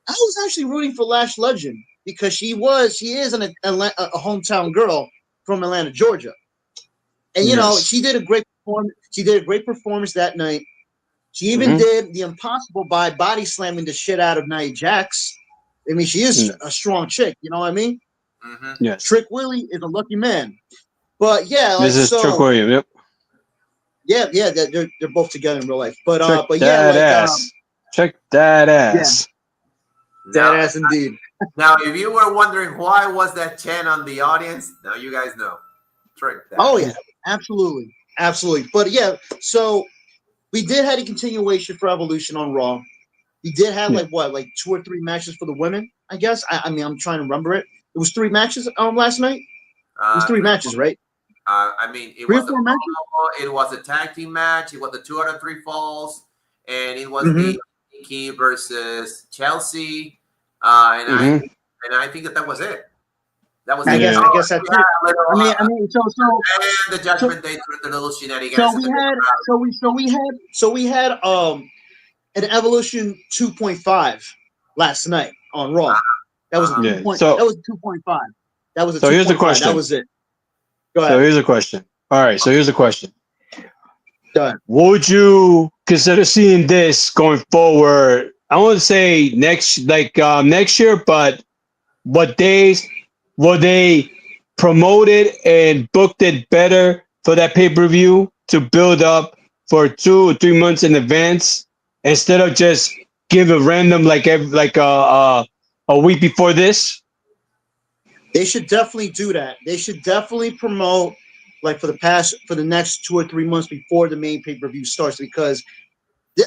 I was actually rooting for Lash Legend because she is a hometown girl from Atlanta, Georgia. And you know, she did a great performance. She did a great performance that night. She even did the impossible by body slamming the shit out of Nia Jax. I mean, she is a strong chick. You know what I mean? Yes. Trick Willie is a lucky man. But yeah, this is Trick William. Yep. Yeah, they're both together in real life. But check that ass. That ass indeed. Now, if you were wondering why was that chant on the audience, now you guys know. Trick that. Oh yeah, absolutely. But yeah, so we did have a continuation for Evolution on Raw. We did have like 2 or 3 matches for the women, I guess. I mean, I'm trying to remember it. It was 3 matches last night. It was 3 matches, right? I mean, it was a tag team match. It was the 2 out of 3 falls, and it was the Nikki versus Chelsea. I think that was it. That was I guess that's it. I mean, so and the Judgment Day threw the little shenanigans. So we had an Evolution 2.5 last night on Raw. That was a 2.5. That was a 2.5. So here's the question. That was it. Go ahead. So here's the question. All right. So here's the question. Go ahead. Would you consider seeing this going forward? I want to say next year, but what days will they promote it and booked it better for that pay-per-view to build up for 2 or 3 months in advance instead of just give a random a week before this? They should definitely do that. They should definitely promote like for the next 2 or 3 months before the main pay-per-view starts because the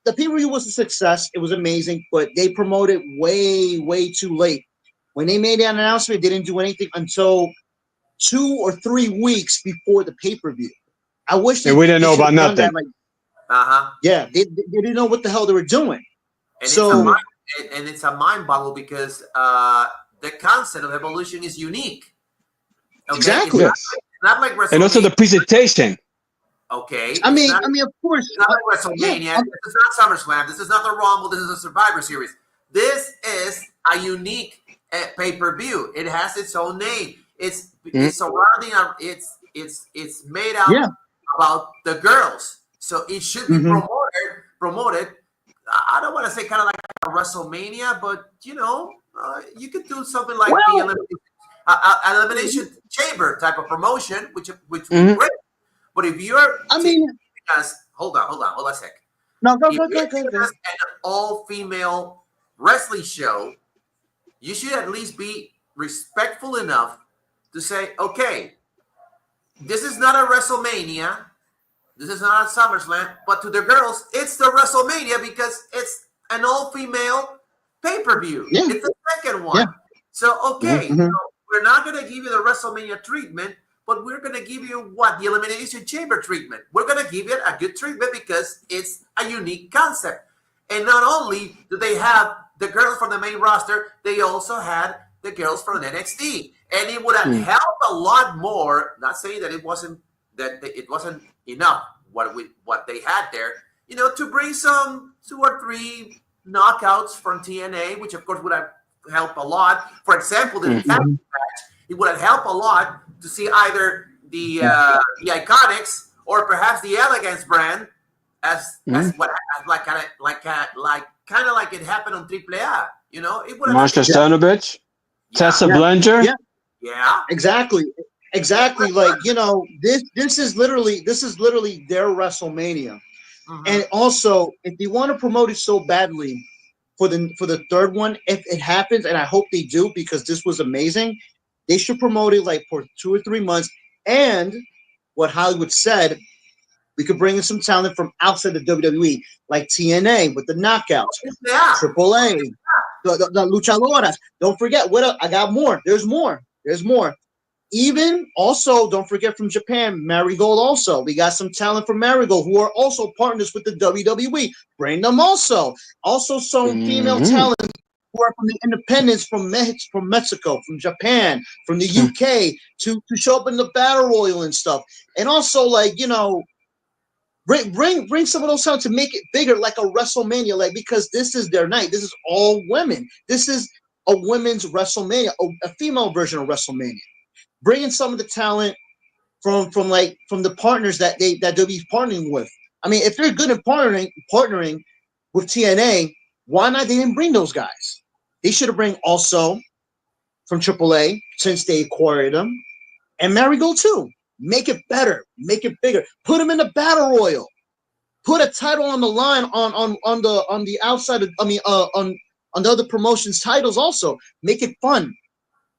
pay-per-view was a success. It was amazing, but they promoted way too late. When they made that announcement, they didn't do anything until 2 or 3 weeks before the pay-per-view. I wish we didn't know about nothing. Yeah, they didn't know what the hell they were doing. And it's a mind boggle because the concept of Evolution is unique. Okay? Exactly. It's not like WrestleMania. And also the presentation. Okay. I mean, of course. It's not like WrestleMania. Yeah. This is not SummerSlam. This is not the Rumble. This is a Survivor Series. This is a unique pay-per-view. It has its own name. It's surrounding. It's made out about the girls. So it should be promoted. I don't want to say kind of like a WrestleMania, but you could do something like an elimination chamber type of promotion, which would be great. But if you're, hold on a sec. No, go. An all-female wrestling show, you should at least be respectful enough to say, okay, this is not a WrestleMania, this is not a SummerSlam, but to the girls, it's the WrestleMania because it's an all-female pay-per-view. Yeah. It's the second one. Yeah. So, okay, Mhm. so we're not going to give you the WrestleMania treatment, but we're going to give you what? The Elimination Chamber treatment. We're going to give it a good treatment because it's a unique concept. And not only do they have the girls from the main roster, they also had the girls from NXT. And it would have helped a lot more, not saying that it wasn't enough what they had there, to bring some 2 or 3 knockouts from TNA, which of course would have helped a lot. For example, the tag match, it would have helped a lot to see either the Iconics or perhaps the Elegance brand as what kind of like it happened on AAA. It would have Marsha Stanovich, Tessa Belanger. Yeah. Exactly. Like, this is literally their WrestleMania. And also, if they want to promote it so badly for the third one, if it happens, and I hope they do because this was amazing, they should promote it like for 2 or 3 months. And what Hollywood said, we could bring in some talent from outside the WWE, like TNA with the Knockouts, AAA, the Luchadoras. Don't forget, I got more. There's more. Even also, don't forget from Japan, Marigold also. We got some talent from Marigold who are also partners with the WWE. Bring them also. Also some female talent who are from the independents from Mexico, from Japan, from the UK to show up in the Battle Royal and stuff. And also, like, bring some of those talent to make it bigger, like a WrestleMania, like, because this is their night. This is all women. This is a women's WrestleMania, a female version of WrestleMania. Bringing some of the talent from the partners that WWE's partnering with. I mean, if they're good at partnering with TNA, why not? They didn't bring those guys. They should have bring also from AAA since they acquired them, and Marigold too. Make it better, make it bigger. Put them in the Battle Royal. Put a title on the line on the outside of, on the other promotions titles also. Make it fun.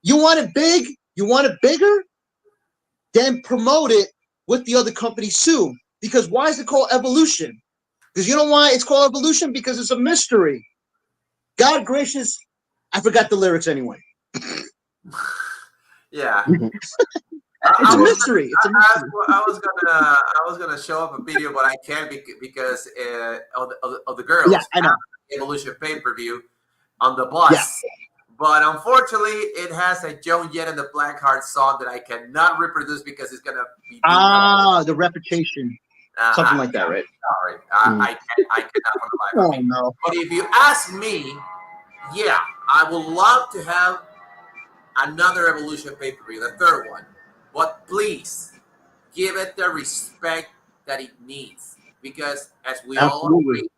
You want it big? You want it bigger? Then promote it with the other companies too. Because why is it called Evolution? Because you know why it's called Evolution? Because it's a mystery. God gracious, I forgot the lyrics anyway. Yeah. It's a mystery. I was gonna show up a video, but I can't because of the girls. Yeah, I know. Evolution pay-per-view on the bus. Yeah. But unfortunately, it has a Joan Jett and the Blackheart song that I cannot reproduce because it's gonna be the repetition, something like that, right? Sorry, I cannot for the life of me. No. But if you ask me, yeah, I would love to have another Evolution pay-per-view, the third one. But please give it the respect that it needs, because as we all agree,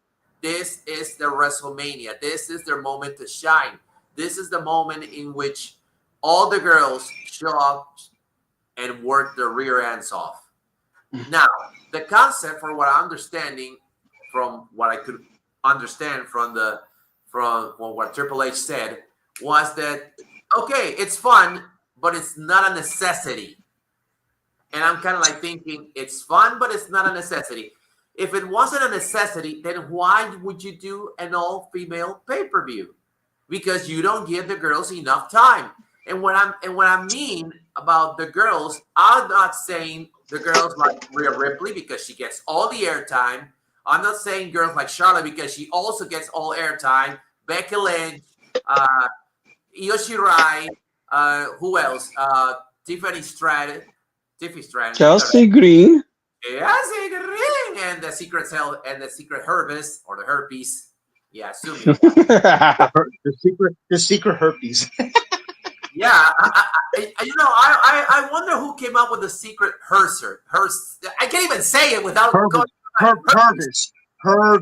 this is the WrestleMania. This is their moment to shine. This is the moment in which all the girls show up and work their rear ends off. Now, the concept, from what I'm understanding, from what I could understand from what Triple H said, was that, okay, it's fun, but it's not a necessity. And I'm kind of like thinking, it's fun, but it's not a necessity. If it wasn't a necessity, then why would you do an all-female pay-per-view? Because you don't give the girls enough time. And what I mean about the girls, I'm not saying the girls like Rhea Ripley because she gets all the airtime. I'm not saying girls like Charlotte because she also gets all airtime. Becky Lynch, Io Shirai, who else? Tiffany Stratton, Chelsea Green. Chelsea Green, and the Secret Cell and the Secret Herpes or the Herpes. Yeah, assume you the secret herpes. Yeah, I wonder who came up with the secret Herser. I can't even say it without going. Herpes. I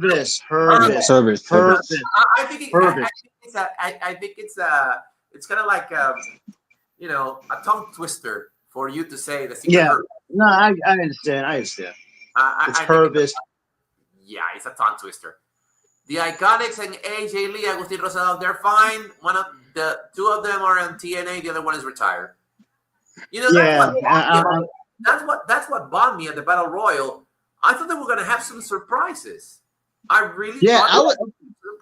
think it's kind of like a tongue twister for you to say the secret. Yeah, herpes. no, I understand. It's Herpes. Yeah, it's a tongue twister. The Iconics and AJ Lee, Agustin Rosado, they're fine. Two of them are on TNA. The other one is retired. That's what bombed me at the Battle Royal. I thought they were going to have some surprises. I really thought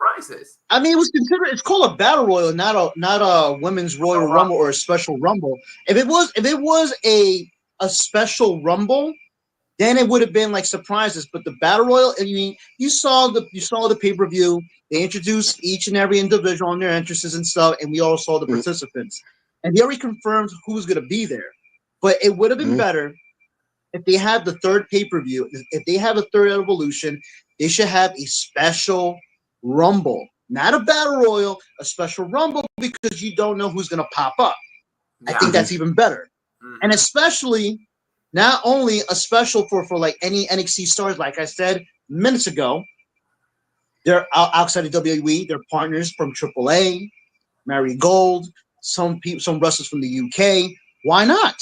surprises. I mean, it was considered. It's called a battle royal, not a women's Royal Rumble or a special Rumble. If it was a special Rumble, then it would have been like surprises. But the battle royal, I mean, you saw the pay-per-view. They introduced each and every individual and their entrances and stuff, and we all saw the participants. And they already confirmed who's going to be there. But it would have been better if they had the third pay-per-view. If they have a third Evolution, they should have a special Rumble, not a battle royal, a special Rumble, because you don't know who's going to pop up. I think that's even better. And especially, not only a special for like any NXT stars, like I said minutes ago, they're outside of WWE. They're partners from AAA, Mary Gold, some wrestlers from the UK. Why not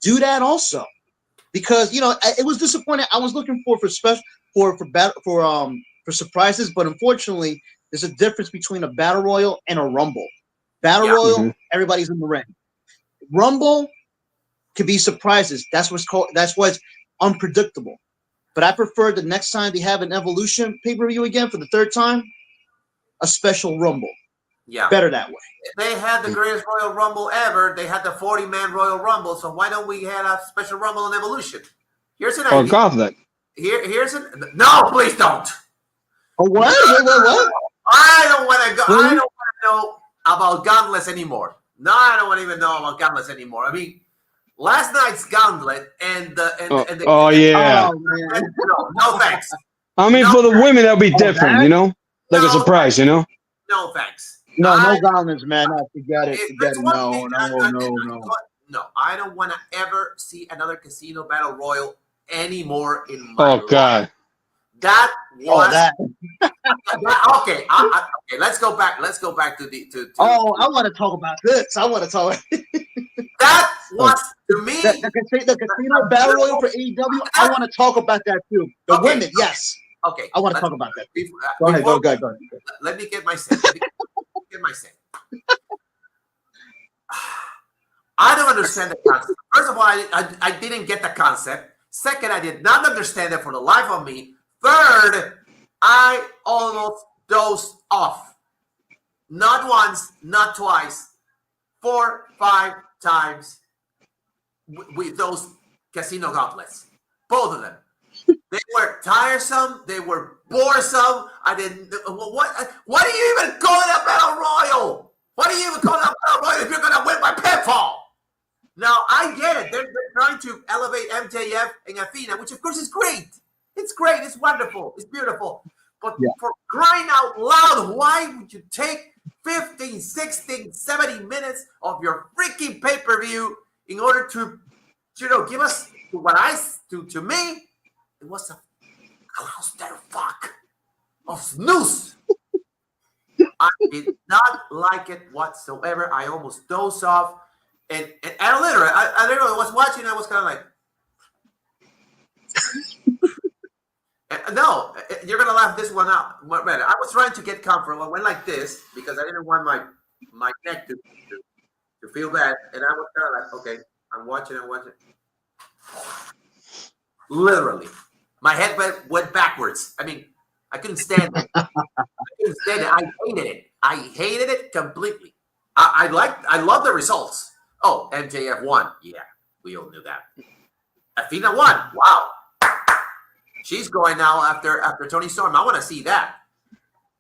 do that also? Because it was disappointing. I was looking for surprises, but unfortunately, there's a difference between a battle royal and a Rumble. Battle royal, everybody's in the ring. Rumble could be surprises. That's why it's unpredictable. But I prefer the next time they have an Evolution pay-per-view again for the third time, a special Rumble. Yeah. Better that way. They had the greatest Royal Rumble ever. They had the 40-man Royal Rumble. So why don't we have a special Rumble and Evolution? Here's an idea. Or Gauntlet. No, please don't. Oh, what? What? I don't want to go. I don't want to know about Gauntlets anymore. No, I don't want to even know about Gauntlets anymore. I mean, last night's Gauntlet and the oh yeah. No thanks. I mean, for the women that'll be different, like a surprise, No thanks. No gauntlets, man. No, forget it. No. No, I don't want to ever see another casino battle royal anymore in my life. God. That was that. Okay. Okay, let's go back. Let's go back to I want to talk about this. I want to talk. That was to me the casino battle royal for AEW. I want to talk about that too. The women, yes. Okay, I want to talk about that. Go ahead. Let me get my say. I don't understand the concept. First of all, I didn't get the concept. Second, I did not understand it for the life of me. Third, I almost dozed off. Not once, not twice, 4, 5 times with those casino gauntlets. Both of them. They were tiresome. They were boresome. I didn't. What do you even call it a battle royal? What do you even call it a battle royal if you're going to win by pinfall? Now, I get it. They're trying to elevate MJF and Athena, which of course is great. It's great. It's wonderful. It's beautiful. But for crying out loud, why would you take 15, 16, 70 minutes of your freaking pay-per-view in order to, give us to me? It was a clusterfuck of snooze. I did not like it whatsoever. I almost dozed off. And I literally was watching. I was kind of like, no, you're going to laugh this one out. I was trying to get comfortable. I went like this because I didn't want my neck to feel bad. And I was kind of like, okay, I'm watching. Literally. My head went backwards. I mean, I couldn't stand it. I hated it. I hated it completely. I love the results. Oh, MJF won. Yeah, we all knew that. Athena won. Wow. She's going now after Toni Storm. I want to see that.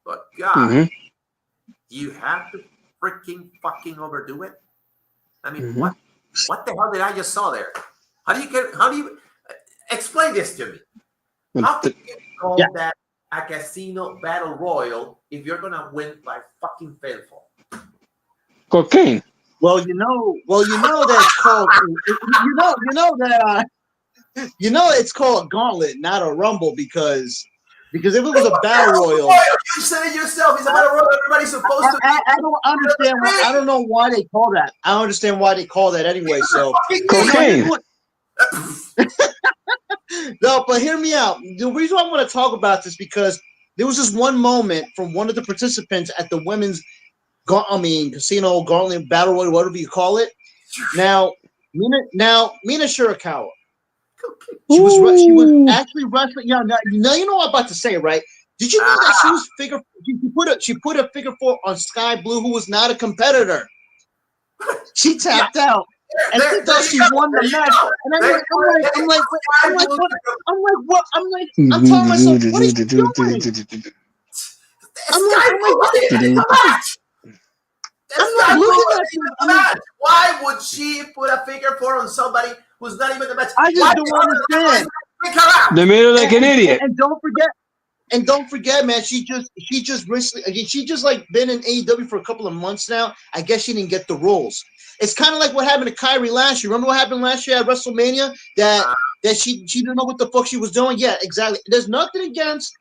But God, you have to freaking fucking overdo it. I mean, what the hell did I just saw there? How do you explain this to me? How can you call that a casino battle royal if you're gonna win by fucking pinfall? Cocaine. Well, you know that it's called. It's called Gauntlet, not a Rumble, because if it was a battle royal, you said it yourself. It's a battle royal. Everybody's supposed to. I don't understand. I don't know why they call that. I don't understand why they call that anyway. So cocaine. No, but hear me out. The reason I want to talk about this because there was this one moment from one of the participants at the women's casino gauntlet battle royal, whatever you call it. Now, Mina Shirakawa. She was actually wrestling. You know what I'm about to say, right? Did you know that she was she put a figure 4 on Sky Blue, who was not a competitor? She tapped out, and she thought she won the match. And I'm like, what? I'm telling myself, what are you doing? I'm like, what are you doing? I'm not looking at you. Why would she put a figure 4 on somebody who's not even the match? I just don't understand. They made her like an idiot. And don't forget, man. She just recently, she just like been in AEW for a couple of months now. I guess she didn't get the roles. It's kind of like what happened to Kyrie last year. Remember what happened last year at WrestleMania? That she didn't know what the fuck she was doing. Yeah, exactly. There's nothing against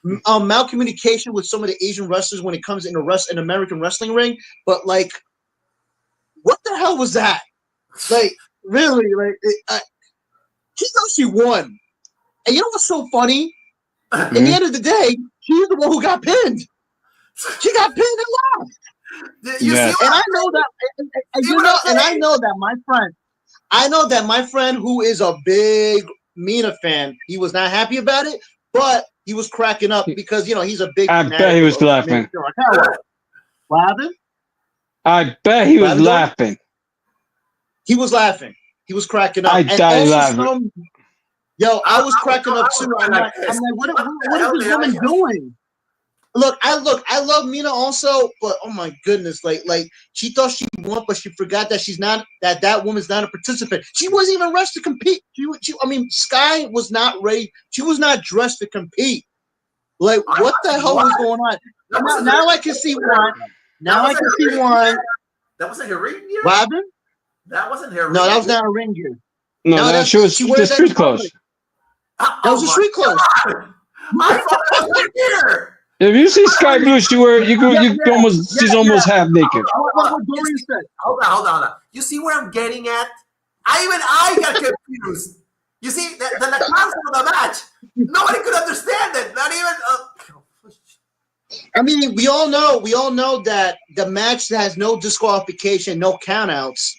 malcommunication with some of the Asian wrestlers when it comes in an American wrestling ring, but like, what the hell was that? Like, really? Like, she thought she won. And you know what's so funny? At the end of the day, she's the one who got pinned. She got pinned and lost. Yes. And I know that. And I know that my friend, who is a big Mina fan, he was not happy about it, but he was cracking up because he's a big. I bet he was laughing. What happened? I bet he was laughing. He was laughing. He was cracking up. I died laughing. Yo, I was cracking up too. I'm like, what is this woman doing? Look, I love Mina also, but oh my goodness, like she thought she won, but she forgot that she's not that woman's not a participant. She wasn't even dressed to compete. Sky was not ready. She was not dressed to compete. Like, what the hell was going on? Now I can see why. Now I can see why. That wasn't her ring gear? What happened? That wasn't her ring No, that was not a ring gear. No, she was the street clothes. That was the street clothes. I thought that was ring gear. If you see Sky Blue, she's almost half naked. What Dorian said. Hold on. You see where I'm getting at? I got confused. You see, the concept of the match, nobody could understand it. Not even. I mean, we all know that the match has no disqualification, no countouts.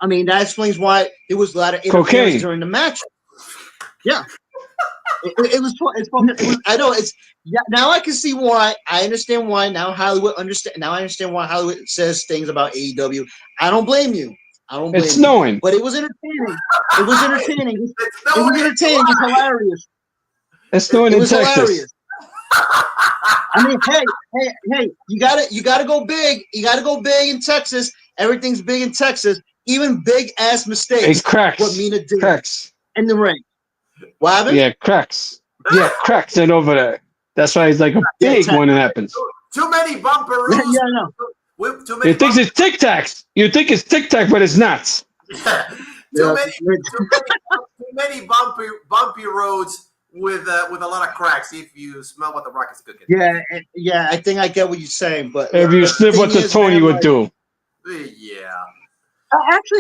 I mean, that explains why there was a lot of interference during the match. Yeah. It was. I know it's. Yeah, now I can see why. I understand why. Now Hollywood understand. Now I understand why Hollywood says things about AEW. I don't blame you. It's snowing. But it was entertaining. It was entertaining. It was entertaining. It's hilarious. It's snowing in Texas. Hilarious. I mean, hey! You gotta go big. You gotta go big in Texas. Everything's big in Texas. Even big ass mistakes. It cracks. What Mina did cracks in the ring. What happened? Yeah, cracks. Yeah, cracks it over there. That's why it's like a big one that happens. Too many bumper rules. Yeah, I know. You think it's Tic Tacs. You think it's Tic Tac, but it's not. Too many bumpy roads with a lot of cracks. If you smell what the Rock is cooking. Yeah. I think I get what you're saying, but if you sniff what the Tony would do. Yeah.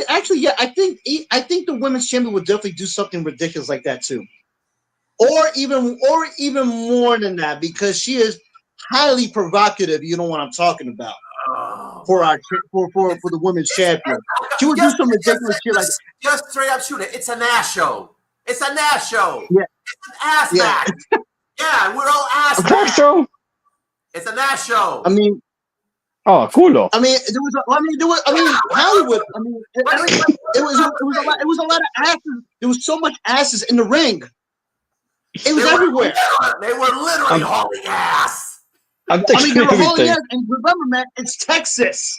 Actually, yeah. I think the women's champion would definitely do something ridiculous like that too, or even more than that, because she is highly provocative. You know what I'm talking about. For the women's champion, she would do some ridiculous shit like just straight up shoot it. It's a Nash show. It's a Nash show. Yeah, it's an ass match. Yeah, we're all ass. A show. It's a Nash show. I mean. Oh, cool. I mean, Hollywood. I mean, it was a lot of asses. There was so much asses in the ring. It was everywhere. They were literally hauling ass. They were hauling ass. And remember, man, it's Texas.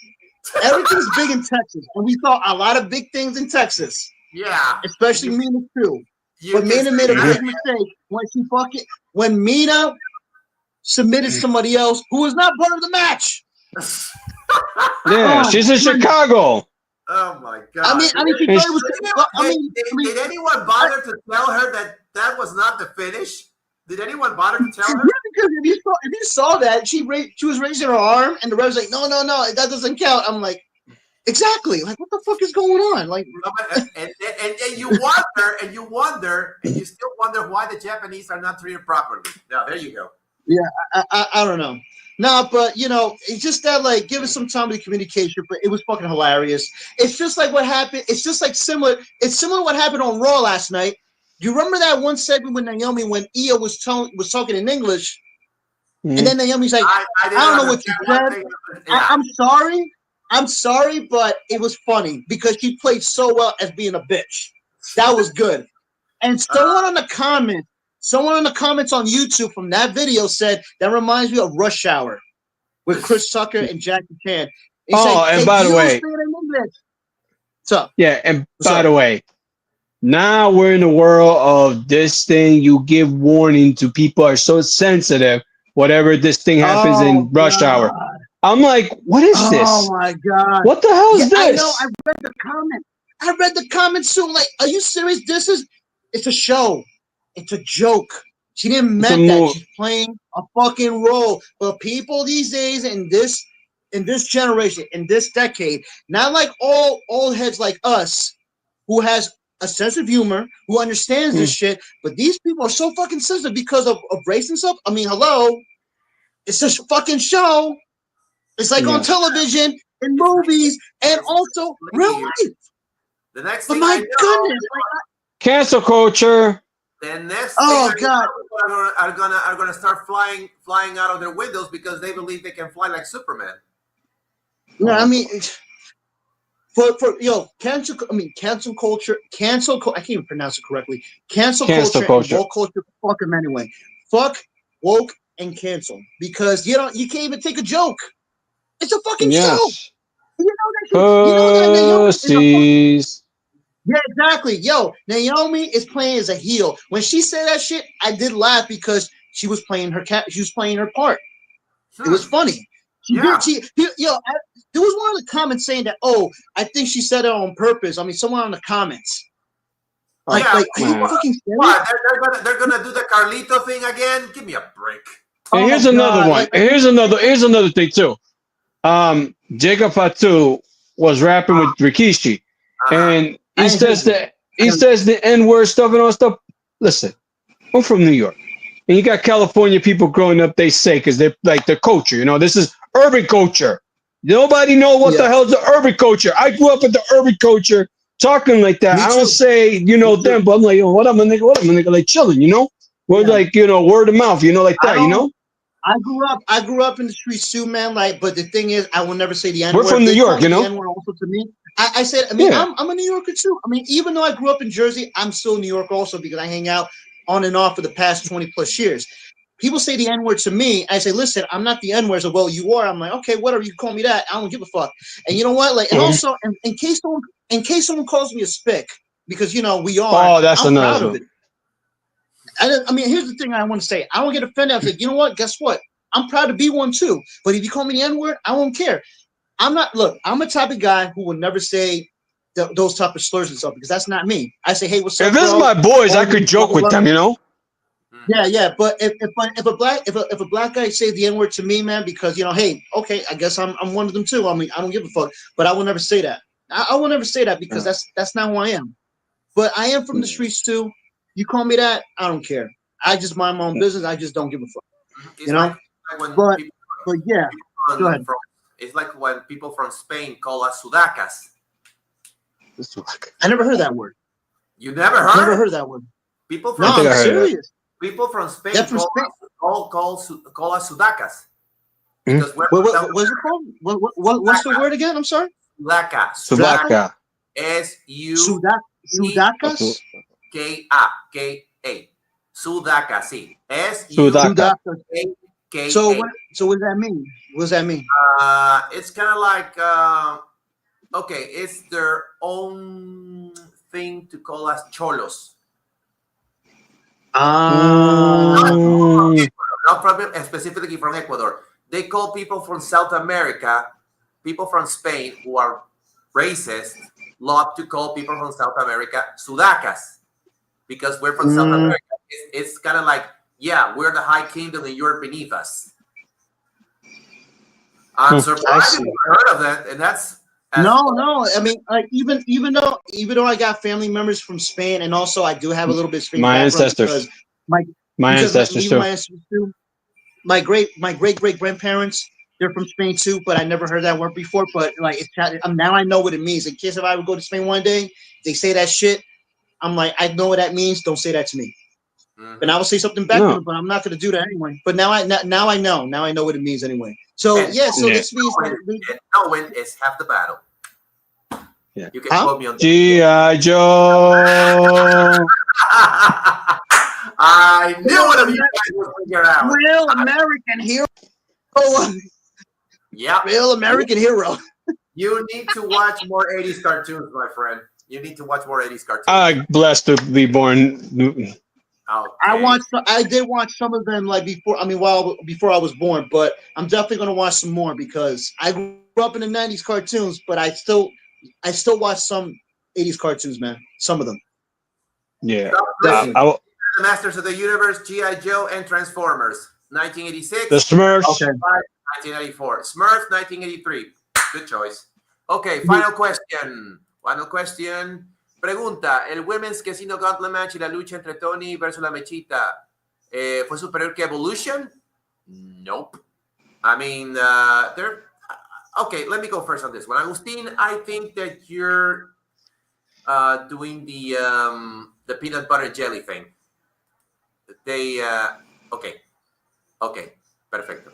Everything's big in Texas, and we saw a lot of big things in Texas. Yeah, especially Mina too. But Mina made a big mistake when Mina submitted somebody else who was not part of the match. Yeah, she's in Chicago. Oh my god! I mean, she thought it was. Did anyone bother to tell her that was not the finish? Did anyone bother to tell her? Because if you saw that, she was raising her arm, and the ref was like, "No, that doesn't count." I'm like, exactly. Like, what the fuck is going on? Like, and you wonder, and you still wonder why the Japanese are not treated properly. Now, there you go. Yeah, I don't know. No, but it's just that, like, give us some time to communication. But it was fucking hilarious. It's just like what happened. It's just like similar. It's similar to what happened on Raw last night. You remember that one segment with Naomi when Io was talking in English, And then Naomi's like, I don't know what you said. I'm sorry, but it was funny because she played so well as being a bitch. That was good. And someone on the comments on YouTube from that video said that reminds me of Rush Hour with Chris Tucker and Jackie Chan. And by the way, what's up? Yeah, and by the way, now we're in the world of this thing. You give warning to people are so sensitive. Whatever this thing happens in rush hour, I'm like, what is this? Oh my god! What the hell is this? I know. I read the comment. I read the comments too. Like, are you serious? It's a show. It's a joke. She didn't mean that. She's playing a fucking role. But people these days in this generation, in this decade, not like all old heads like us, who has a sense of humor, who understands this shit, but these people are so fucking sensitive because of race and stuff. I mean, hello, it's a fucking show. It's like on television, in movies, and also real life. The next but thing my goodness, cancel culture. The next oh thing god, are gonna start flying out of their windows because they believe they can fly like Superman. No, I mean, for cancel culture. I can't even pronounce it correctly. Cancel culture. And woke culture. Fuck them anyway. Fuck woke and cancel because you can't even take a joke. It's a fucking show. You know that Naomi yeah, exactly. Yo, Naomi is playing as a heel. When she said that shit, I did laugh because she was playing her part. It was funny. There was one of the comments saying that, oh, I think she said it on purpose. I mean, someone on the comments. Are you fucking serious? They're gonna do the Carlito thing again? Give me a break. And here's another one. And here's another thing too. Jacob Fatu was rapping with Rikishi, and he says the N-word stuff and all stuff. Listen, I'm from New York, and you got California people growing up. They say because they're like the culture. This is urban culture. Nobody know what the hell's the urban culture. I grew up with the urban culture, talking like that. I don't say them, but I'm like, what I'm a nigga, like chilling. We're like word of mouth. Like that. I grew up in the streets too, man. Like, but the thing is, I will never say the N-word. We're from New York, The N-word also to me. I said, I'm a New Yorker too. I mean, even though I grew up in Jersey, I'm still New York also because I hang out on and off for the past 20 plus years. People say the N-word to me. I say, listen, I'm not the N-word. So, well, you are. I'm like, okay, whatever. You call me that. I don't give a fuck. And you know what? Like, and also, in case someone calls me a spick, because we are. Oh, that's I'm another proud of it. I mean, here's the thing I want to say. I don't get offended. I'm like, you know what? Guess what? I'm proud to be one too. But if you call me the N-word, I won't care. I'm a type of guy who will never say those type of slurs and stuff because that's not me. I say, hey, what's up? If this is my boys, I could joke with them, Yeah. But if a black guy say the N-word to me, man, because hey, okay, I guess I'm one of them too. I mean, I don't give a fuck. But I will never say that. I will never say that because that's not who I am. But I am from the streets too. You call me that, I don't care. I just mind my own business. I just don't give a fuck. But yeah, go ahead. It's like when people from Spain call us sudacas. I never heard that word. You never heard? Never heard that word. People from I'm serious. People from Spain call us sudacas. Because what's it called? What's the word again? I'm sorry. Sudaca. Sudaca. Sudacas. K-A. Sudaca. Sí. Sudaca. K-A. So what does that mean? What does that mean? It's kind of like it's their own thing to call us cholos. Not probably specifically from Ecuador. They call people from South America, people from Spain who are racist, love to call people from South America sudacas because we're from South America. It's kind of like, we're the high kingdom and you're beneath us. I'm surprised you heard of that, and that's no. I mean, even though I got family members from Spain, and also I do have a little bit of Spain. My ancestors. My ancestors too. My great great grandparents, they're from Spain too, but I never heard that word before. But like, now I know what it means. In case if I would go to Spain one day, they say that shit. I'm like, I know what that means. Don't say that to me. Mhm. And I will say something back to them, but I'm not going to do that anyway. But now I know. Now I know what it means anyway. So And yeah. So Yeah. this means that no win is half the battle. Yeah. You can quote me on that. G.I. Joe. I knew one of you guys would figure out. real American hero. Yeah. Real American hero. You need to watch more 80s cartoons, my friend. You need to watch more 80s cartoons. I'm blessed to be born. Okay. I did watch some of them like before. I mean, before I was born, but I'm definitely gonna watch some more because I grew up in the '90s cartoons, but I still watch some '80s cartoons, man. Some of them. Yeah. Definitely. The Masters of the Universe, G.I. Joe, and Transformers. 1986. Smurfs. Okay. 1994. Smurfs, 1983. Good choice. Okay, final question. Final question. Pregunta, ¿el Women's Casino Gauntlet Match y la lucha entre Tony versus la Mechita fue superior que Evolution? Nope. I mean, they're... Okay, let me go first on this one. Agustin, I think that you're doing the peanut butter jelly thing. They... Okay, perfecto.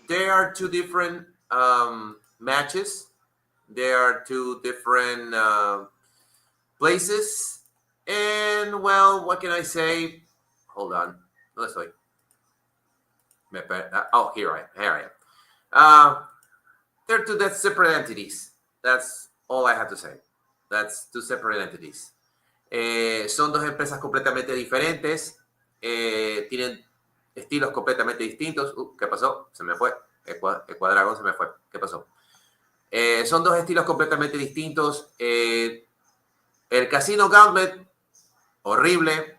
They are two different matches. There are two different places. And, well, what can I say? Hold on. Let's wait. Oh, here I am. They're two separate entities. That's all I have to say. That's two separate entities. Son dos empresas completamente diferentes. Tienen estilos completamente distintos. ¿Qué pasó? Se me fue. El cuadragón se me fue. ¿Qué pasó? Son dos estilos completamente distintos. El Casino Gauntlet, horrible.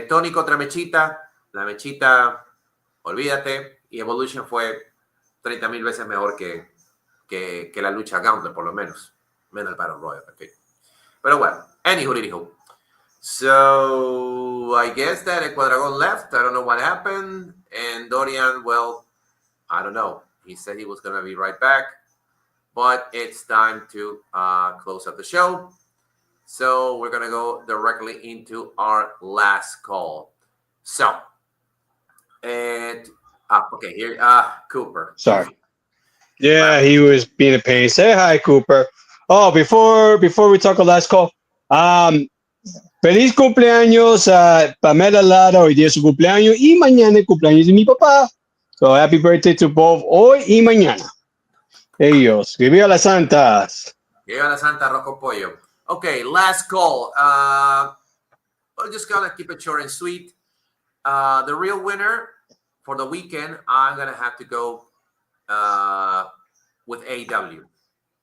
Tony contra Mechita. La Mechita, olvídate. Y Evolution fue 30,000 veces mejor que la lucha Gauntlet, por lo menos. Menos el Battle Royale, en fin. Pero bueno, anywho. So, I guess that El Cuadragón left. I don't know what happened. And Dorian, well, I don't know. He said he was going to be right back. But it's time to close up the show. So we're going to go directly into our last call. So, okay, here, Cooper. Sorry. Yeah, he was being a pain. Say hi, Cooper. Oh, before we talk a last call, feliz cumpleaños a Pamela Lara. Hoy día es su cumpleaños y mañana el cumpleaños de mi papá. So happy birthday to both hoy y mañana. Ellos. Que viva las santas. Que viva la santa arroz con pollo. Okay, last call. We're just gonna keep it short and sweet. The real winner for the weekend, I'm gonna have to go with AEW.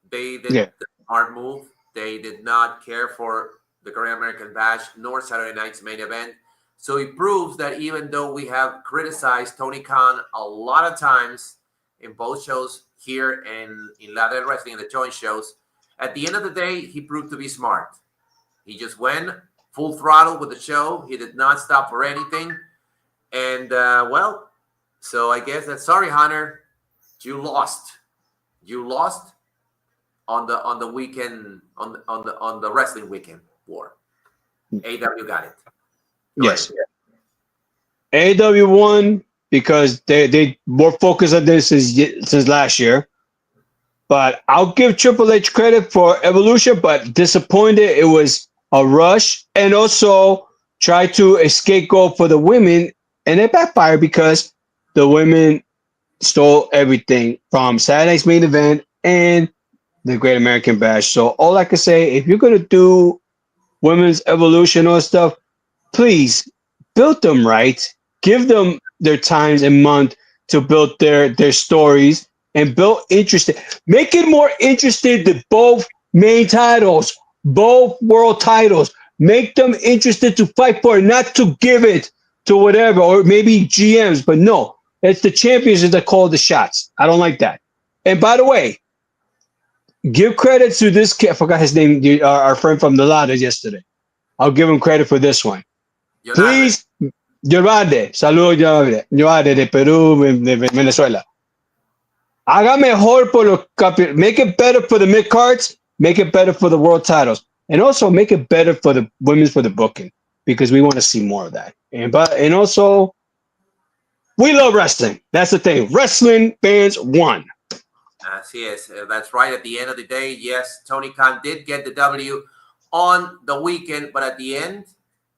They did the smart move. They did not care for the Korean American Bash nor Saturday night's main event. So it proves that even though we have criticized Tony Khan a lot of times in both shows here and in Ladder Wrestling and the joint shows, at the end of the day, he proved to be smart. He just went full throttle with the show. He did not stop for anything. And, well, so I guess that, sorry, Hunter, you lost. You lost on the weekend, on the wrestling weekend war. AEW got it. Yes. AEW won because they more focused on this since last year. But I'll give Triple H credit for Evolution, but disappointed. It was a rush and also tried to scapegoat for the women, and it backfired because the women stole everything from Saturday's main event and the Great American Bash. So all I can say, if you're going to do women's Evolution or stuff, please build them right. Give them their times and month to build their stories and build interested. Make it more interested than both main titles, both world titles. Make them interested to fight for it, not to give it to whatever, or maybe GMs. But no, it's the champions that call the shots. I don't like that. And by the way, give credit to this kid. I forgot his name, our friend from the Ladas yesterday. I'll give him credit for this one. Please, Yorvade, saludos Yorvade de Perú, de Venezuela. Haga mejor por los campeones. Make it better for the mid cards. Make it better for the world titles, and also make it better for the women's for the booking. because we want to see more of that. And also, we love wrestling. That's the thing. Wrestling fans won. Así es. That's right. At the end of the day, yes, Tony Khan did get the W on the weekend, but at the end,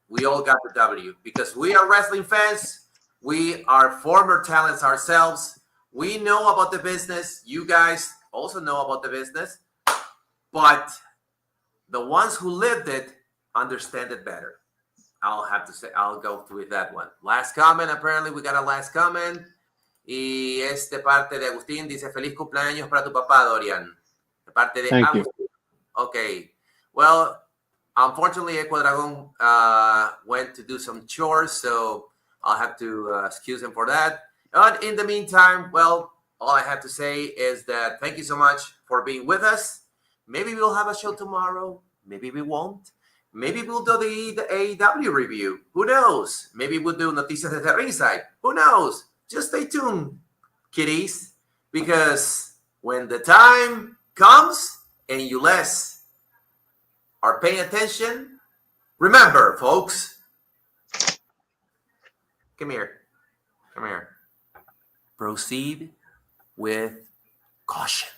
we all got the W because we are wrestling fans. We are former talents ourselves. We know about the business. You guys also know about the business, but the ones who lived it understand it better. I'll have to say, I'll go with that one. Last comment. Apparently, we got a last comment. Y es de parte de Agustín. Dice, feliz cumpleaños para tu papá, Dorian. De parte de Thank you. Agustín. Okay. Well, unfortunately, Ecuadragon went to do some chores, so I'll have to excuse him for that. But in the meantime, well, all I have to say is that thank you so much for being with us. Maybe we'll have a show tomorrow. Maybe we won't. Maybe we'll do the AEW review. Who knows? Maybe we'll do Noticias desde Ringside. Who knows? Just stay tuned, kiddies, because when the time comes and you less are paying attention, remember, folks, come here. Proceed with caution.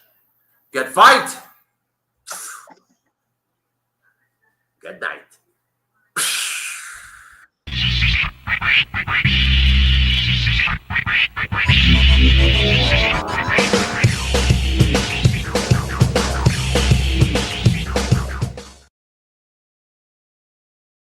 Good fight. Good night.